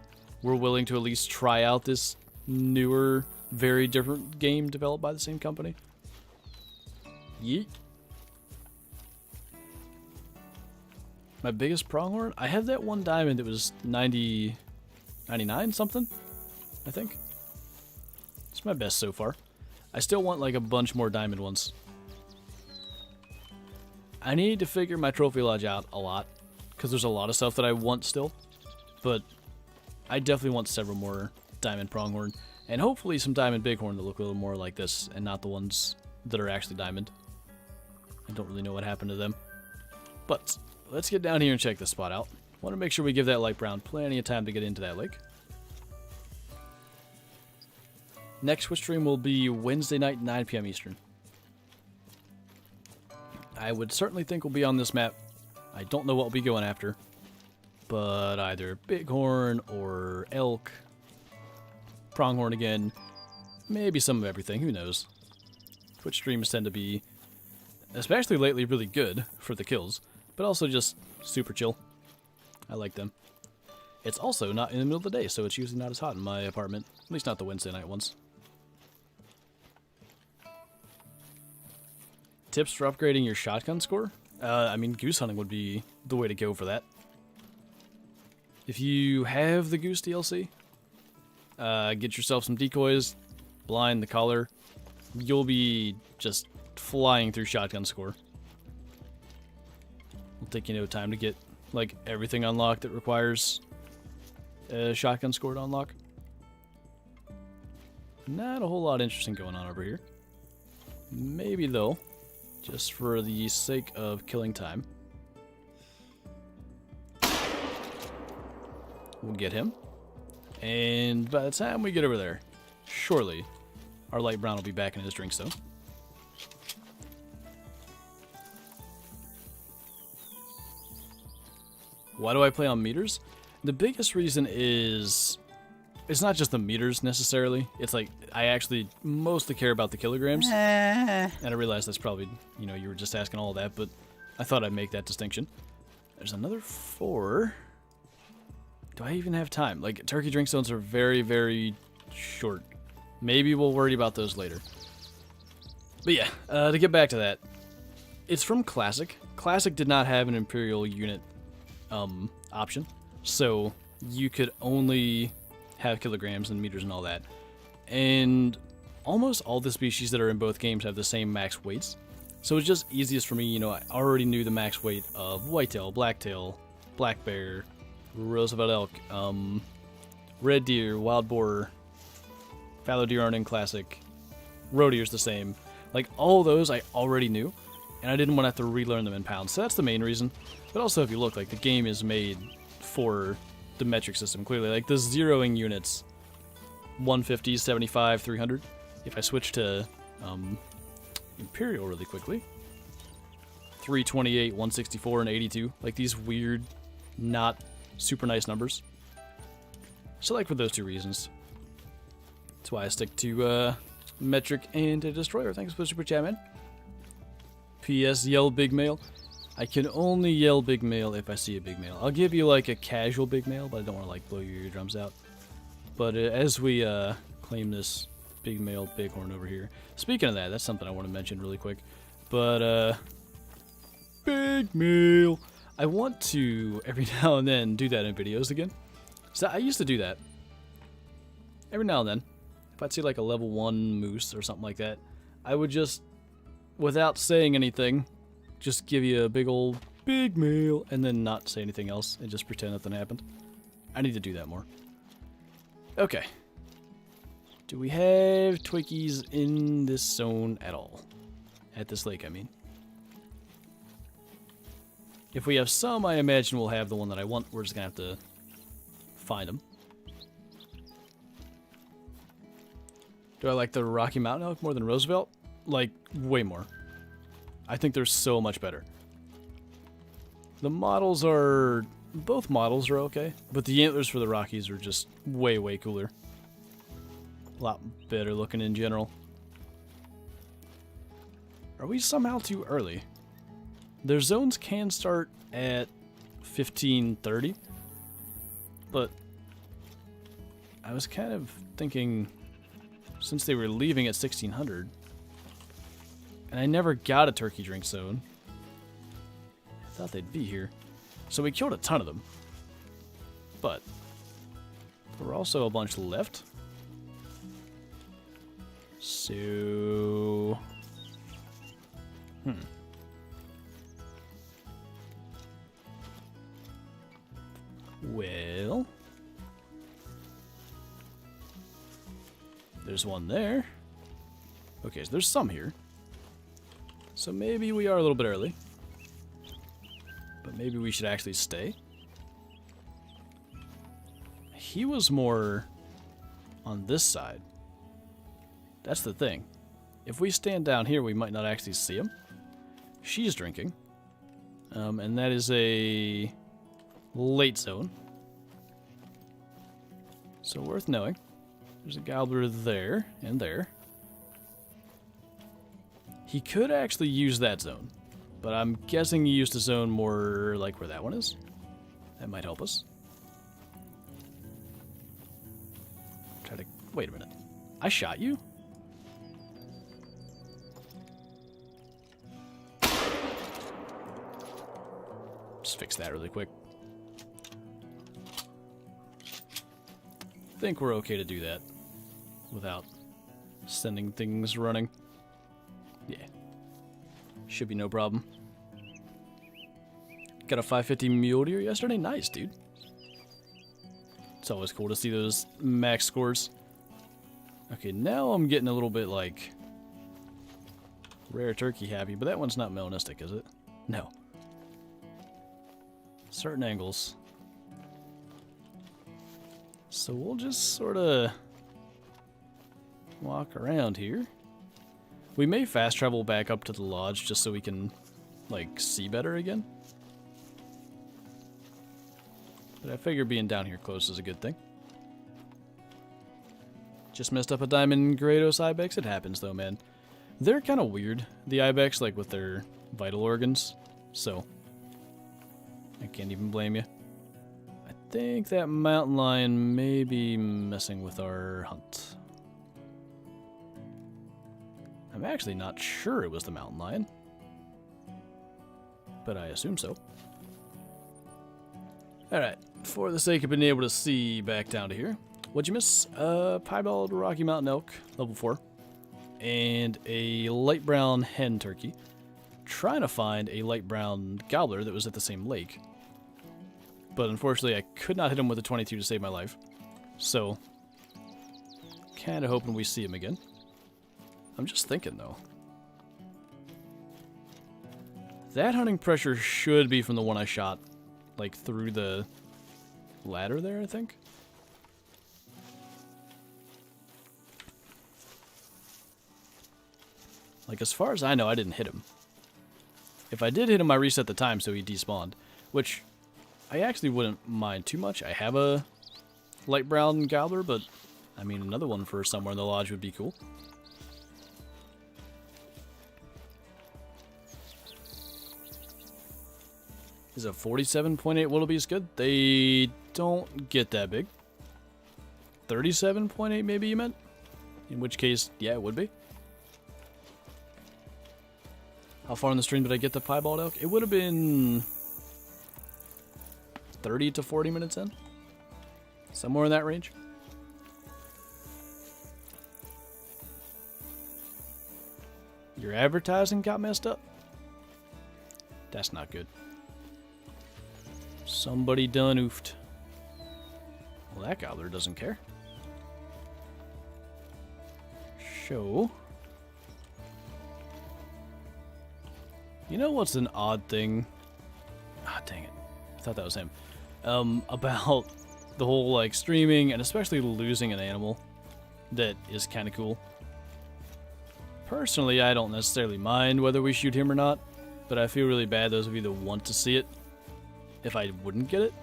were willing to at least try out this newer, very different game developed by the same company. Yeet. My biggest pronghorn? I have that one diamond that was 99 something, I think. It's my best so far. I still want like a bunch more diamond ones. I need to figure my trophy lodge out a lot, because there's a lot of stuff that I want still. But I definitely want several more diamond pronghorn, and hopefully some diamond bighorn that look a little more like this, and not the ones that are actually diamond. I don't really know what happened to them. But let's get down here and check this spot out. Want to make sure we give that light brown plenty of time to get into that lake. Next Twitch stream will be Wednesday night, 9 p.m. Eastern. I would certainly think we'll be on this map. I don't know what we'll be going after, but either bighorn or elk, pronghorn again, maybe some of everything, who knows. Twitch streams tend to be, especially lately, really good for the kills, but also just super chill. I like them. It's also not in the middle of the day, so it's usually not as hot in my apartment, at least not the Wednesday night ones. Tips for upgrading your shotgun score? I mean, goose hunting would be the way to go for that. If you have the goose DLC, get yourself some decoys, blind the collar. You'll be just flying through shotgun score. It'll take you no time to get like everything unlocked that requires a shotgun score to unlock. Not a whole lot interesting going on over here. Maybe though, just for the sake of killing time, we'll get him. And by the time we get over there, surely our light brown will be back in his drink stone. Why do I play on meters? The biggest reason is it's not just the meters necessarily. It's like I actually mostly care about the kilograms. And I realize that's probably, you know, you were just asking all that, but I thought I'd make that distinction. There's another 4. Do I even have time? Like, turkey drink stones are very, very short. Maybe we'll worry about those later. But yeah, to get back to that, It's from Classic. Classic did not have an Imperial unit option, so you could only have kilograms and meters and all that. And almost all the species that are in both games have the same max weights. So it's just easiest for me, you know, I already knew the max weight of whitetail, blacktail, black bear, Roosevelt elk, red deer, wild boar, fallow deer aren't in Classic, roe deer's the same. Like, all those I already knew, and I didn't want to have to relearn them in pounds. So that's the main reason. But also, if you look, like, the game is made for the metric system, clearly. Like, the zeroing units, 150, 75, 300. If I switch to Imperial really quickly, 328, 164, and 82. Like, these weird, not super nice numbers. So, like, for those two reasons. That's why I stick to metric and a destroyer. Thanks for the super chat, man. P.S. Yell big male. I can only yell big male if I see a big male. I'll give you like a casual big male, but I don't want to like blow your eardrums out. But as we claim this big male bighorn over here. Speaking of that, that's something I want to mention really quick. But big male. I want to every now and then do that in videos again. So I used to do that every now and then. If I'd see like a level 1 moose or something like that, I would just, without saying anything, just give you a big old big male and then not say anything else and just pretend nothing happened. I need to do that more. Okay. Do we have Twinkies in this zone at all? At this lake, I mean. If we have some, I imagine we'll have the one that I want. We're just going to have to find them. Do I like the Rocky Mountain elk more than Roosevelt? Like, way more. I think they're so much better. The models are... Both models are okay, but the antlers for the Rockies are just way, way cooler. A lot better looking in general. Are we somehow too early? Their zones can start at 15:30, but I was kind of thinking, since they were leaving at 1600, and I never got a turkey drink zone, I thought they'd be here. So we killed a ton of them, but there were also a bunch left. So, well, there's one there. Okay, so there's some here. So maybe we are a little bit early. But maybe we should actually stay. He was more on this side. That's the thing. If we stand down here, we might not actually see him. She's drinking. And that is a late zone. So worth knowing. There's a gobbler there and there. He could actually use that zone. But I'm guessing you used a zone more like where that one is. That might help us. Try to... Wait a minute. I shot you? Just fix that really quick. I think we're okay to do that without sending things running. Yeah. Should be no problem. Got a 550 mule deer yesterday? Nice, dude. It's always cool to see those max scores. Okay, now I'm getting a little bit like rare turkey happy, but that one's not melanistic, is it? No. Certain angles. So we'll just sort of walk around here. We may fast travel back up to the lodge just so we can, like, see better again. But I figure being down here close is a good thing. Just messed up a diamond Grados ibex. It happens though, man. They're kind of weird, the ibex, like with their vital organs. So, I can't even blame you. I think that mountain lion may be messing with our hunt. I'm actually not sure it was the mountain lion. but I assume so. Alright, for the sake of being able to see back down to here, what'd you miss? Piebald Rocky Mountain Elk, level 4, and a light brown hen turkey. Trying to find a light brown gobbler that was at the same lake. But unfortunately, I could not hit him with a 22 to save my life. So, kind of hoping we see him again. I'm just thinking, though. That hunting pressure should be from the one I shot, like, through the ladder there, I think. Like, as far as I know, I didn't hit him. If I did hit him, I reset the time so he despawned, which I actually wouldn't mind too much. I have a light brown gobbler, but I mean, another one for somewhere in the lodge would be cool. Is a 47.8 wildebeest good? They don't get that big. 37.8 maybe you meant? In which case, yeah, it would be. How far in the stream did I get the piebald elk? It would have been 30 to 40 minutes in. Somewhere in that range. Your advertising got messed up? That's not good. Somebody done oofed. Well, that gobbler doesn't care. Show. You know what's an odd thing? Ah, dang it. I thought that was him. About the whole, like, streaming and especially losing an animal that is kind of cool. Personally, I don't necessarily mind whether we shoot him or not, but I feel really bad those of you that want to see it if I wouldn't get it.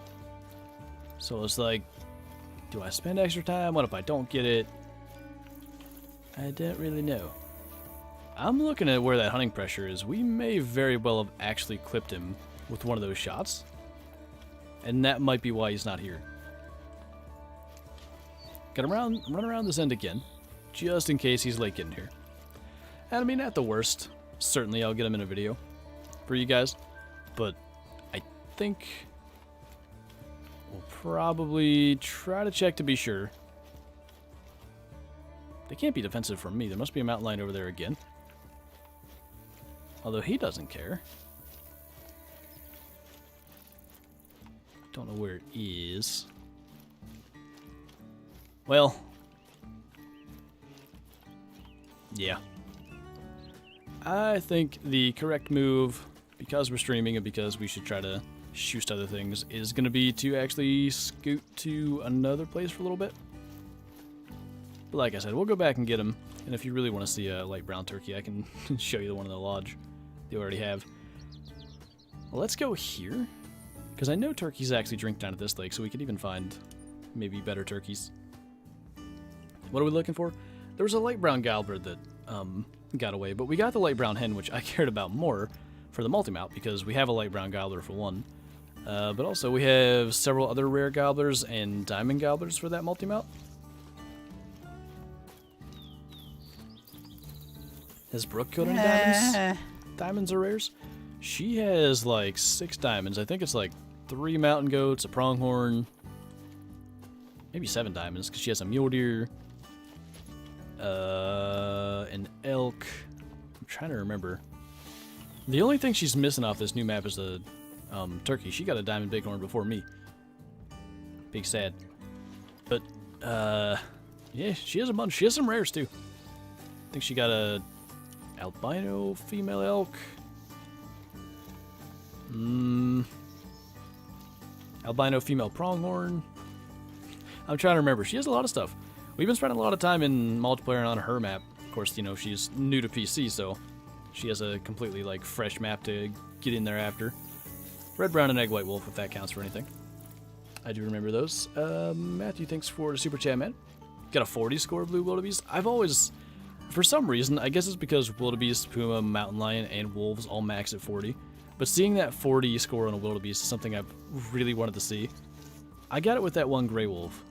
So it's like, do I spend extra time? What if I don't get it? I don't really know. I'm looking at where that hunting pressure is. We may very well have actually clipped him with one of those shots. And that might be why he's not here. Gotta run around this end again, just in case he's late getting here. And I mean, at the worst, certainly I'll get him in a video for you guys. But I think we'll probably try to check to be sure. They can't be defensive from me. There must be a mountain lion over there again. Although he doesn't care. Don't know where it is. Well. Yeah. I think the correct move, because we're streaming and because we should try to shoot other things, is going to be to actually scoot to another place for a little bit. But like I said, we'll go back and get him. And if you really want to see a light brown turkey, I can show you the one in the lodge they already have. Well, let's go here, because I know turkeys actually drink down at this lake, so we could even find maybe better turkeys. What are we looking for? There was a light brown gobbler that got away, but we got the light brown hen, which I cared about more for the multi-mount, because we have a light brown gobbler for one. But also we have several other rare gobblers and diamond gobblers for that multi-mount. Has Brooke killed any diamonds? Diamonds are rares? She has like 6 diamonds. I think it's like 3 mountain goats, a pronghorn, maybe 7 diamonds, because she has a mule deer, an elk. I'm trying to remember. The only thing she's missing off this new map is the turkey. She got a diamond bighorn before me. Big sad. But, yeah, she has a bunch. She has some rares, too. I think she got a albino female elk. Albino female pronghorn. I'm trying to remember. She has a lot of stuff. We've been spending a lot of time in multiplayer on her map. Of course, you know, she's new to PC, so she has a completely, like, fresh map to get in there after. Red, brown, and egg white wolf, if that counts for anything. I do remember those. Matthew, thanks for the super chat, man. Got a 40 score blue wildebeest. I've always, for some reason, I guess it's because wildebeest, puma, mountain lion, and wolves all max at 40. But seeing that 40 score on a wildebeest is something I've really wanted to see. I got it with that one gray wolf.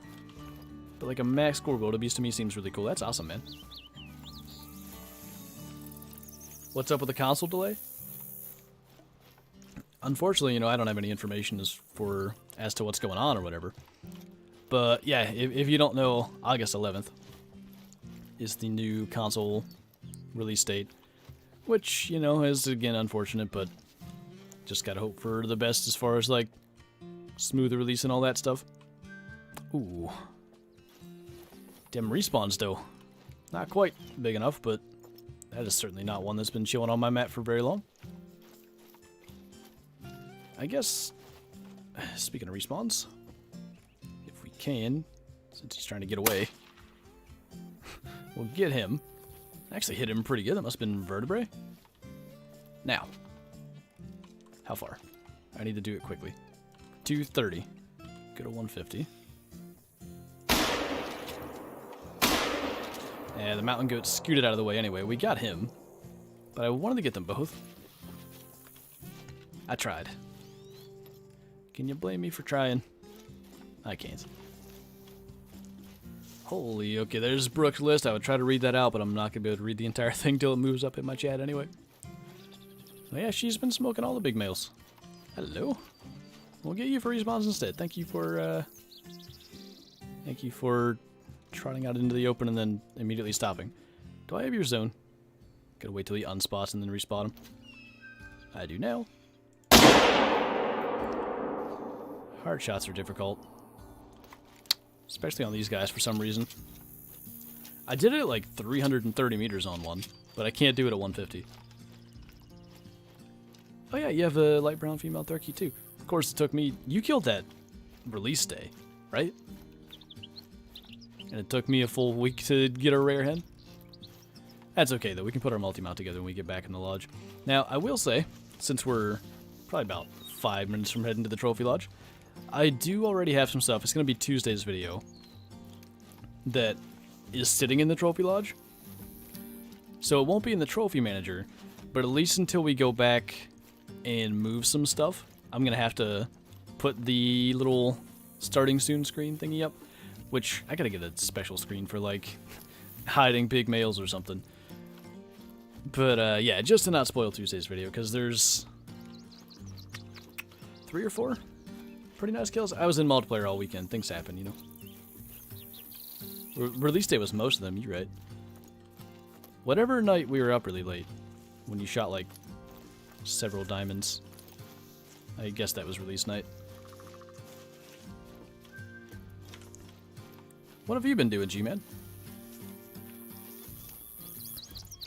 But like a max score wildebeest to me seems really cool. That's awesome, man. What's up with the console delay? unfortunately, you know, I don't have any information as to what's going on or whatever. But yeah, if you don't know, August 11th is the new console release date, which, you know, is again unfortunate, but just gotta hope for the best as far as like smoother release and all that stuff. Ooh. Dim respawns though. Not quite big enough, but that is certainly not one that's been chilling on my map for very long. I guess, speaking of respawns, if we can, since he's trying to get away, we'll get him. Actually hit him pretty good. That must have been vertebrae. Now, how far? I need to do it quickly. 230. Go to 150. Yeah, the mountain goat scooted out of the way anyway. We got him, but I wanted to get them both. I tried. Can you blame me for trying? I can't. Holy, okay, there's Brooke's list. I would try to read that out, but I'm not going to be able to read the entire thing till it moves up in my chat anyway. Oh yeah, she's been smoking all the big males. Hello. We'll get you for respawns instead. Thank you for trotting out into the open and then immediately stopping. Do I have your zone? Gotta wait till he unspots and then respawn him. I do now. Hard shots are difficult. Especially on these guys for some reason. I did it at like 330 meters on one, but I can't do it at 150. Oh yeah, you have a light brown female Therky too. Of course it took me... You killed that release day, right? And it took me a full week to get a rare hen. That's okay though, we can put our multi-mount together when we get back in the lodge. Now, I will say, since we're probably about 5 minutes from heading to the trophy lodge, I do already have some stuff. It's going to be Tuesday's video that is sitting in the trophy lodge. So it won't be in the trophy manager, but at least until we go back and move some stuff, I'm going to have to put the little starting soon screen thingy up, which I got to get a special screen for like hiding big males or something. But yeah, just to not spoil Tuesday's video, because there's 3 or 4 pretty nice kills. I was in multiplayer all weekend. Things happen, you know. Release day was most of them, you're right. Whatever night we were up really late, when you shot like several diamonds, I guess that was release night. What have you been doing, G-Man?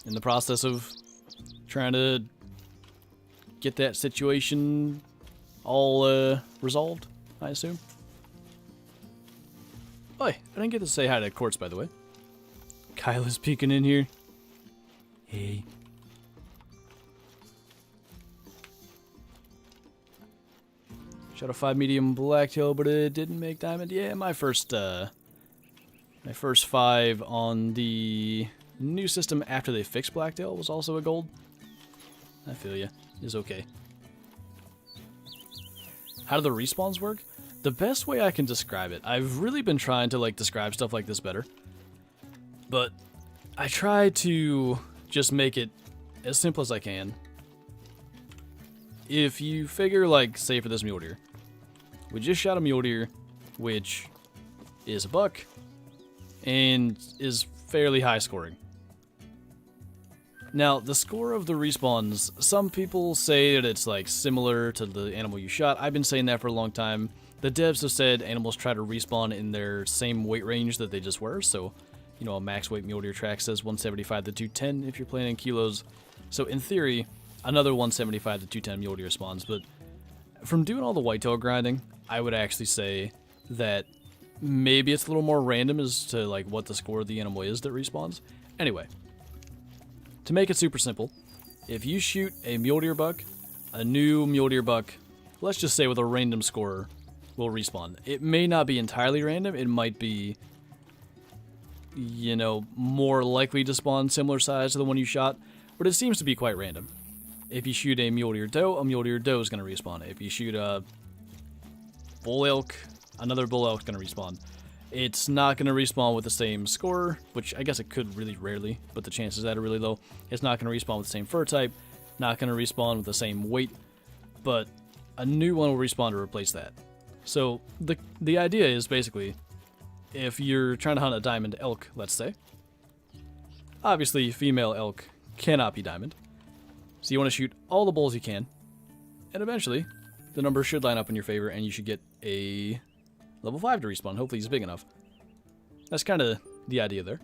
In the process of trying to get that situation all resolved, I assume. Oi, I didn't get to say hi to Quartz, by the way. Kyle is peeking in here. Hey. Shot a 5 medium blacktail, but it didn't make diamond. Yeah, my first 5 on the new system after they fixed blacktail was also a gold. I feel ya. Is okay. How do the respawns work? The best way I can describe it, I've really been trying to like describe stuff like this better, but I try to just make it as simple as I can. If you figure, like, say for this mule deer, we just shot a mule deer, which is a buck and is fairly high scoring. Now, the score of the respawns, some people say that it's like similar to the animal you shot. I've been saying that for a long time. The devs have said animals try to respawn in their same weight range that they just were. So, you know, a max weight mule deer track says 175 to 210 if you're playing in kilos. So in theory, another 175 to 210 mule deer spawns. But from doing all the whitetail grinding, I would actually say that maybe it's a little more random as to like what the score of the animal is that respawns. Anyway. To make it super simple, if you shoot a mule deer buck, a new mule deer buck, let's just say with a random score, will respawn. It may not be entirely random, it might be, you know, more likely to spawn similar size to the one you shot, but it seems to be quite random. If you shoot a mule deer doe is going to respawn. If you shoot a bull elk, another bull elk is going to respawn. It's not going to respawn with the same score, which I guess it could really rarely, but the chances of that are really low. It's not going to respawn with the same fur type, not going to respawn with the same weight, but a new one will respawn to replace that. So the idea is basically, if you're trying to hunt a diamond elk, let's say, obviously female elk cannot be diamond. So you want to shoot all the bulls you can, and eventually the numbers should line up in your favor, and you should get a level 5 to respawn. Hopefully he's big enough. That's kind of the idea there.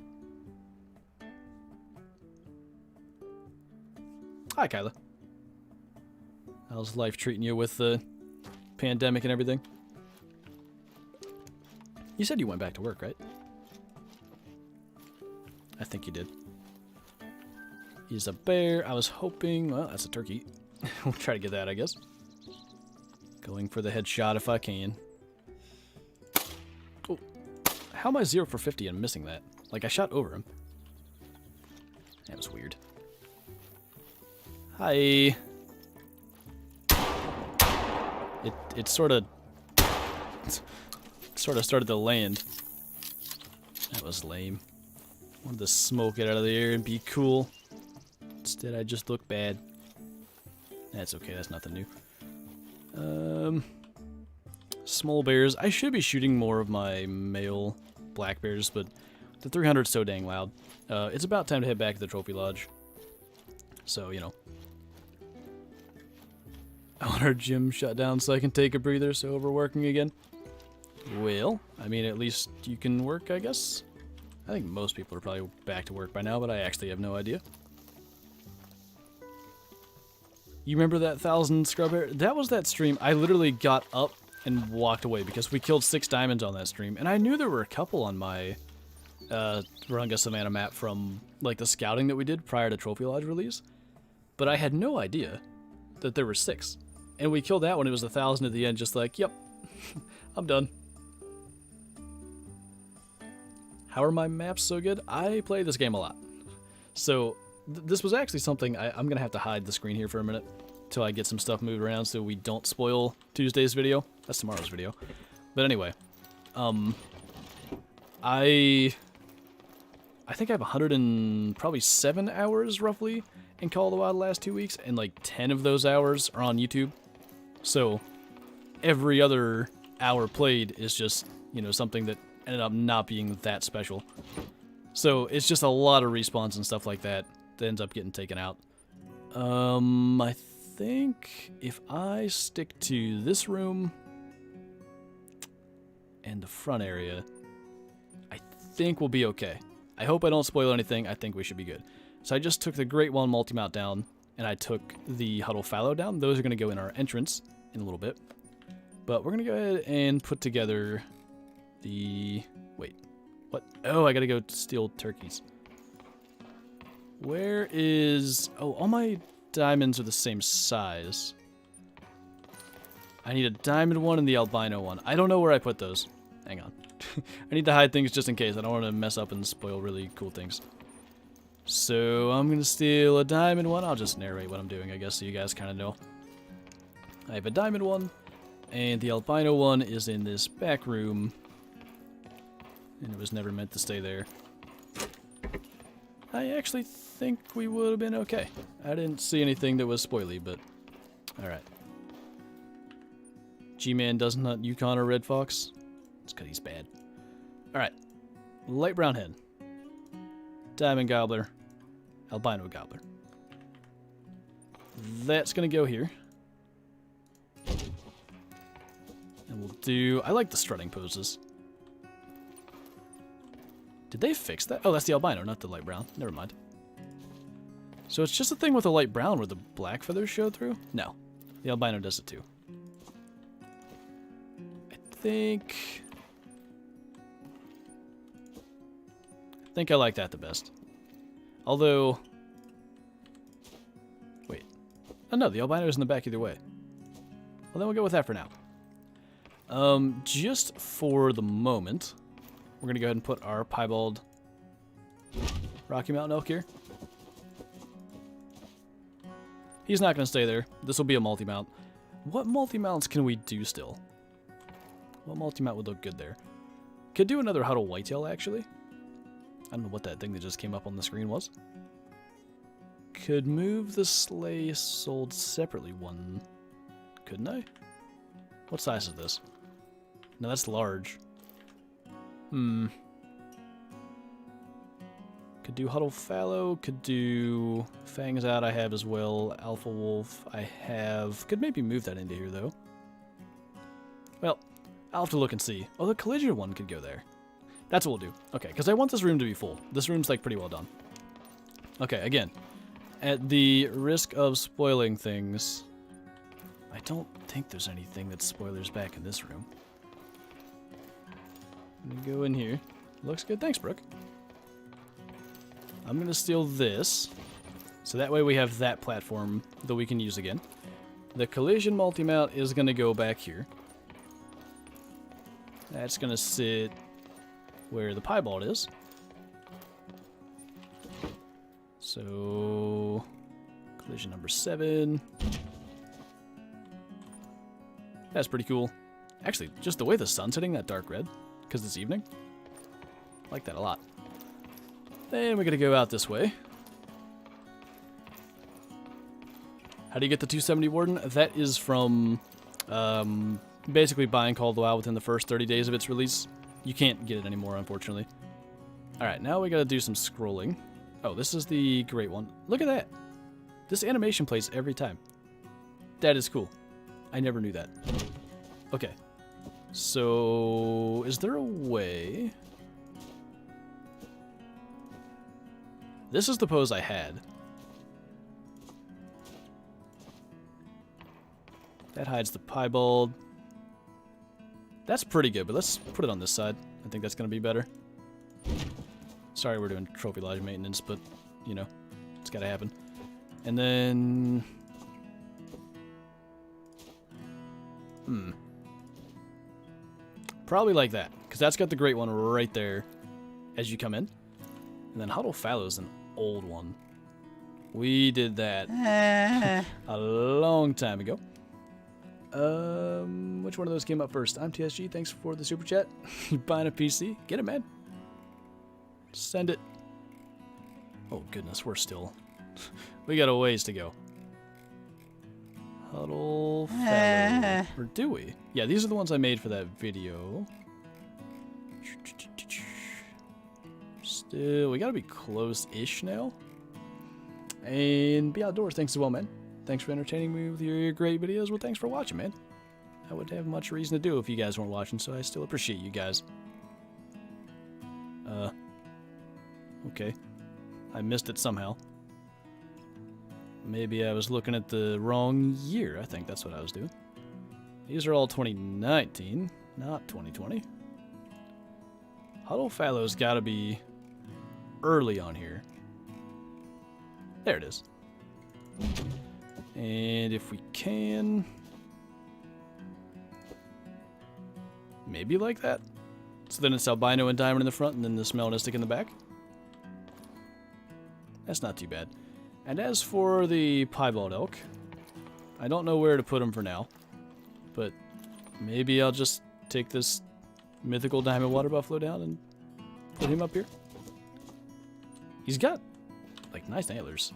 Hi, Kyla. How's life treating you with the pandemic and everything? You said you went back to work, right? I think you did. He's a bear. I was hoping... Well, that's a turkey. We'll try to get that, I guess. Going for the headshot if I can. Oh. How am I 0 for 50 and missing that? Like, I shot over him. That was weird. Hi. It sort of started to land. That was lame. Wanted to smoke it out of the air and be cool. Instead, I just look bad. That's okay. That's nothing new. Small bears. I should be shooting more of my male black bears, but the 300's so dang loud. It's about time to head back to the trophy lodge. So, you know. I want our gym shut down so I can take a breather, so overworking again. Well, I mean, at least you can work, I guess. I think most people are probably back to work by now, but I actually have no idea. You remember that 1,000 scrub hair? That was that stream. I literally got up and walked away because we killed 6 diamonds on that stream. And I knew there were a couple on my Runga Savannah map from like the scouting that we did prior to Trophy Lodge release. But I had no idea that there were 6. And we killed that one. It was 1,000 at the end, just like, yep, I'm done. How are my maps so good? I play this game a lot. So this was actually something I'm going to have to hide the screen here for a minute till I get some stuff moved around so we don't spoil Tuesday's video. That's tomorrow's video. But anyway, I think I have 107 hours roughly in Call of the Wild the last 2 weeks, and like 10 of those hours are on YouTube. So every other hour played is just, you know, something that ended up not being that special. So it's just a lot of respawns and stuff like that that ends up getting taken out. I think if I stick to this room and the front area, I think we'll be okay. I hope I don't spoil anything. I think we should be good. So I just took the Great One multi-mount down, and I took the Huddle Fallow down. Those are going to go in our entrance in a little bit. But we're going to go ahead and put together the... Wait. What? Oh, I got to go steal turkeys. Where is... Oh, all my diamonds are the same size. I need a diamond one and the albino one. I don't know where I put those. Hang on. I need to hide things just in case. I don't want to mess up and spoil really cool things. So I'm going to steal a diamond one. I'll just narrate what I'm doing, I guess, so you guys kind of know. I have a diamond one, and the albino one is in this back room. And it was never meant to stay there. I actually think we would have been okay. I didn't see anything that was spoily, but... Alright. G-Man doesn't hunt Yukon or Red Fox. It's because he's bad. Alright. Light brown hen. Diamond gobbler. Albino gobbler. That's going to go here. And we'll do... I like the strutting poses. Did they fix that? Oh, that's the albino, not the light brown. Never mind. So it's just a thing with the light brown where the black feathers show through? No. The albino does it too. I think I like that the best. Although... Wait. Oh no, the albino is in the back either way. Well, then we'll go with that for now. Just for the moment... We're going to go ahead and put our piebald Rocky Mountain elk here. He's not going to stay there. This will be a multi-mount. What multi-mounts can we do still? What multi-mount would look good there? Could do another Huddle Whitetail, actually. I don't know what that thing that just came up on the screen was. Could move the sleigh sold separately one. couldn't I? What size is this? No, that's large. Could do Huddle Fallow, could do Fangs Out I have as well, Alpha Wolf I have. Could maybe move that into here though. Well, I'll have to look and see. Oh, the collision one could go there. That's what we'll do. Okay, because I want this room to be full. This room's like pretty well done. Okay, again, at the risk of spoiling things, I don't think there's anything that's spoilers back in this room. Let me go in here. Looks good. Thanks, Brooke. I'm going to steal this, so that way we have that platform that we can use again. The collision multi-mount is going to go back here. That's going to sit where the piebald is. So, collision number 7. That's pretty cool. Actually, just the way the sun's hitting that dark red, because it's evening. I like that a lot. Then we're going to go out this way. How do you get the 270 Warden? That is from basically buying Call of the Wild within the first 30 days of its release. You can't get it anymore, unfortunately. Alright, now we got to do some scrolling. Oh, this is the great one. Look at that. This animation plays every time. That is cool. I never knew that. Okay. So, is there a way... This is the pose I had. That hides the piebald. That's pretty good, but let's put it on this side. I think that's going to be better. Sorry we're doing Trophy Lodge maintenance, but, you know, it's got to happen. And then... Probably like that, because that's got the great one right there as you come in. And then Huddle Fallow's an old one. We did that a long time ago. Which one of those came up first? I'm TSG. Thanks for the super chat. You buying a PC? Get it, man. Send it. Oh, goodness. We're still... we got a ways to go. Huddle Fallow. Or do we? Yeah, these are the ones I made for that video. Still, we gotta be close-ish now. And be outdoors. Thanks as well, man. Thanks for entertaining me with your great videos. Well, thanks for watching, man. I wouldn't have much reason to do if you guys weren't watching, so I still appreciate you guys. Okay. I missed it somehow. Maybe I was looking at the wrong year. I think that's what I was doing. These are all 2019, not 2020. Huddle Fallow's gotta be early on here. There it is. And if we can... maybe like that? So then it's Albino and Diamond in the front, and then the Smellistic in the back? That's not too bad. And as for the Piebald Elk, I don't know where to put him for now. But maybe I'll just take this mythical Diamond Water Buffalo down and put him up here. He's got, like, nice antlers.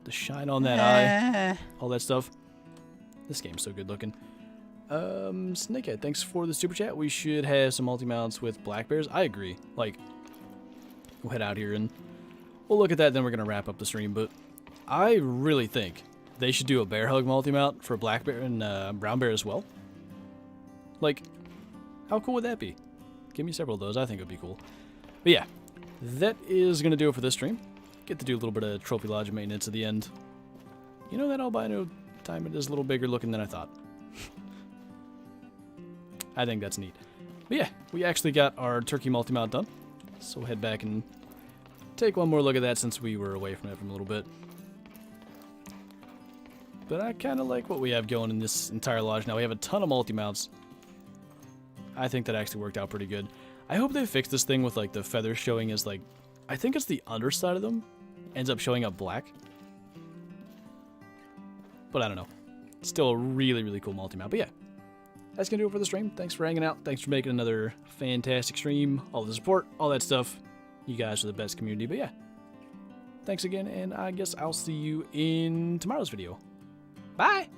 The shine on that eye, all that stuff. This game's so good looking. Snakehead, thanks for the super chat. We should have some multi-mounts with black bears. I agree. Like, we'll head out here and we'll look at that, then we're going to wrap up the stream. But I really think they should do a bear hug multi-mount for black bear and brown bear as well. Like, how cool would that be? Give me several of those. I think it would be cool. But yeah, that is going to do it for this stream. Get to do a little bit of Trophy Lodge maintenance at the end. You know, that albino diamond is a little bigger looking than I thought. I think that's neat. But yeah, we actually got our turkey multi-mount done. So we'll head back and take one more look at that since we were away from it for a little bit. But I kind of like what we have going in this entire lodge now. We have a ton of multi-mounts. I think that actually worked out pretty good. I hope they fix this thing with like the feathers showing as like, I think it's the underside of them ends up showing up black. But I don't know. Still a really, really cool multi-mount. But yeah, that's going to do it for the stream. Thanks for hanging out. Thanks for making another fantastic stream. All the support, all that stuff. You guys are the best community. But yeah, thanks again. And I guess I'll see you in tomorrow's video. Bye!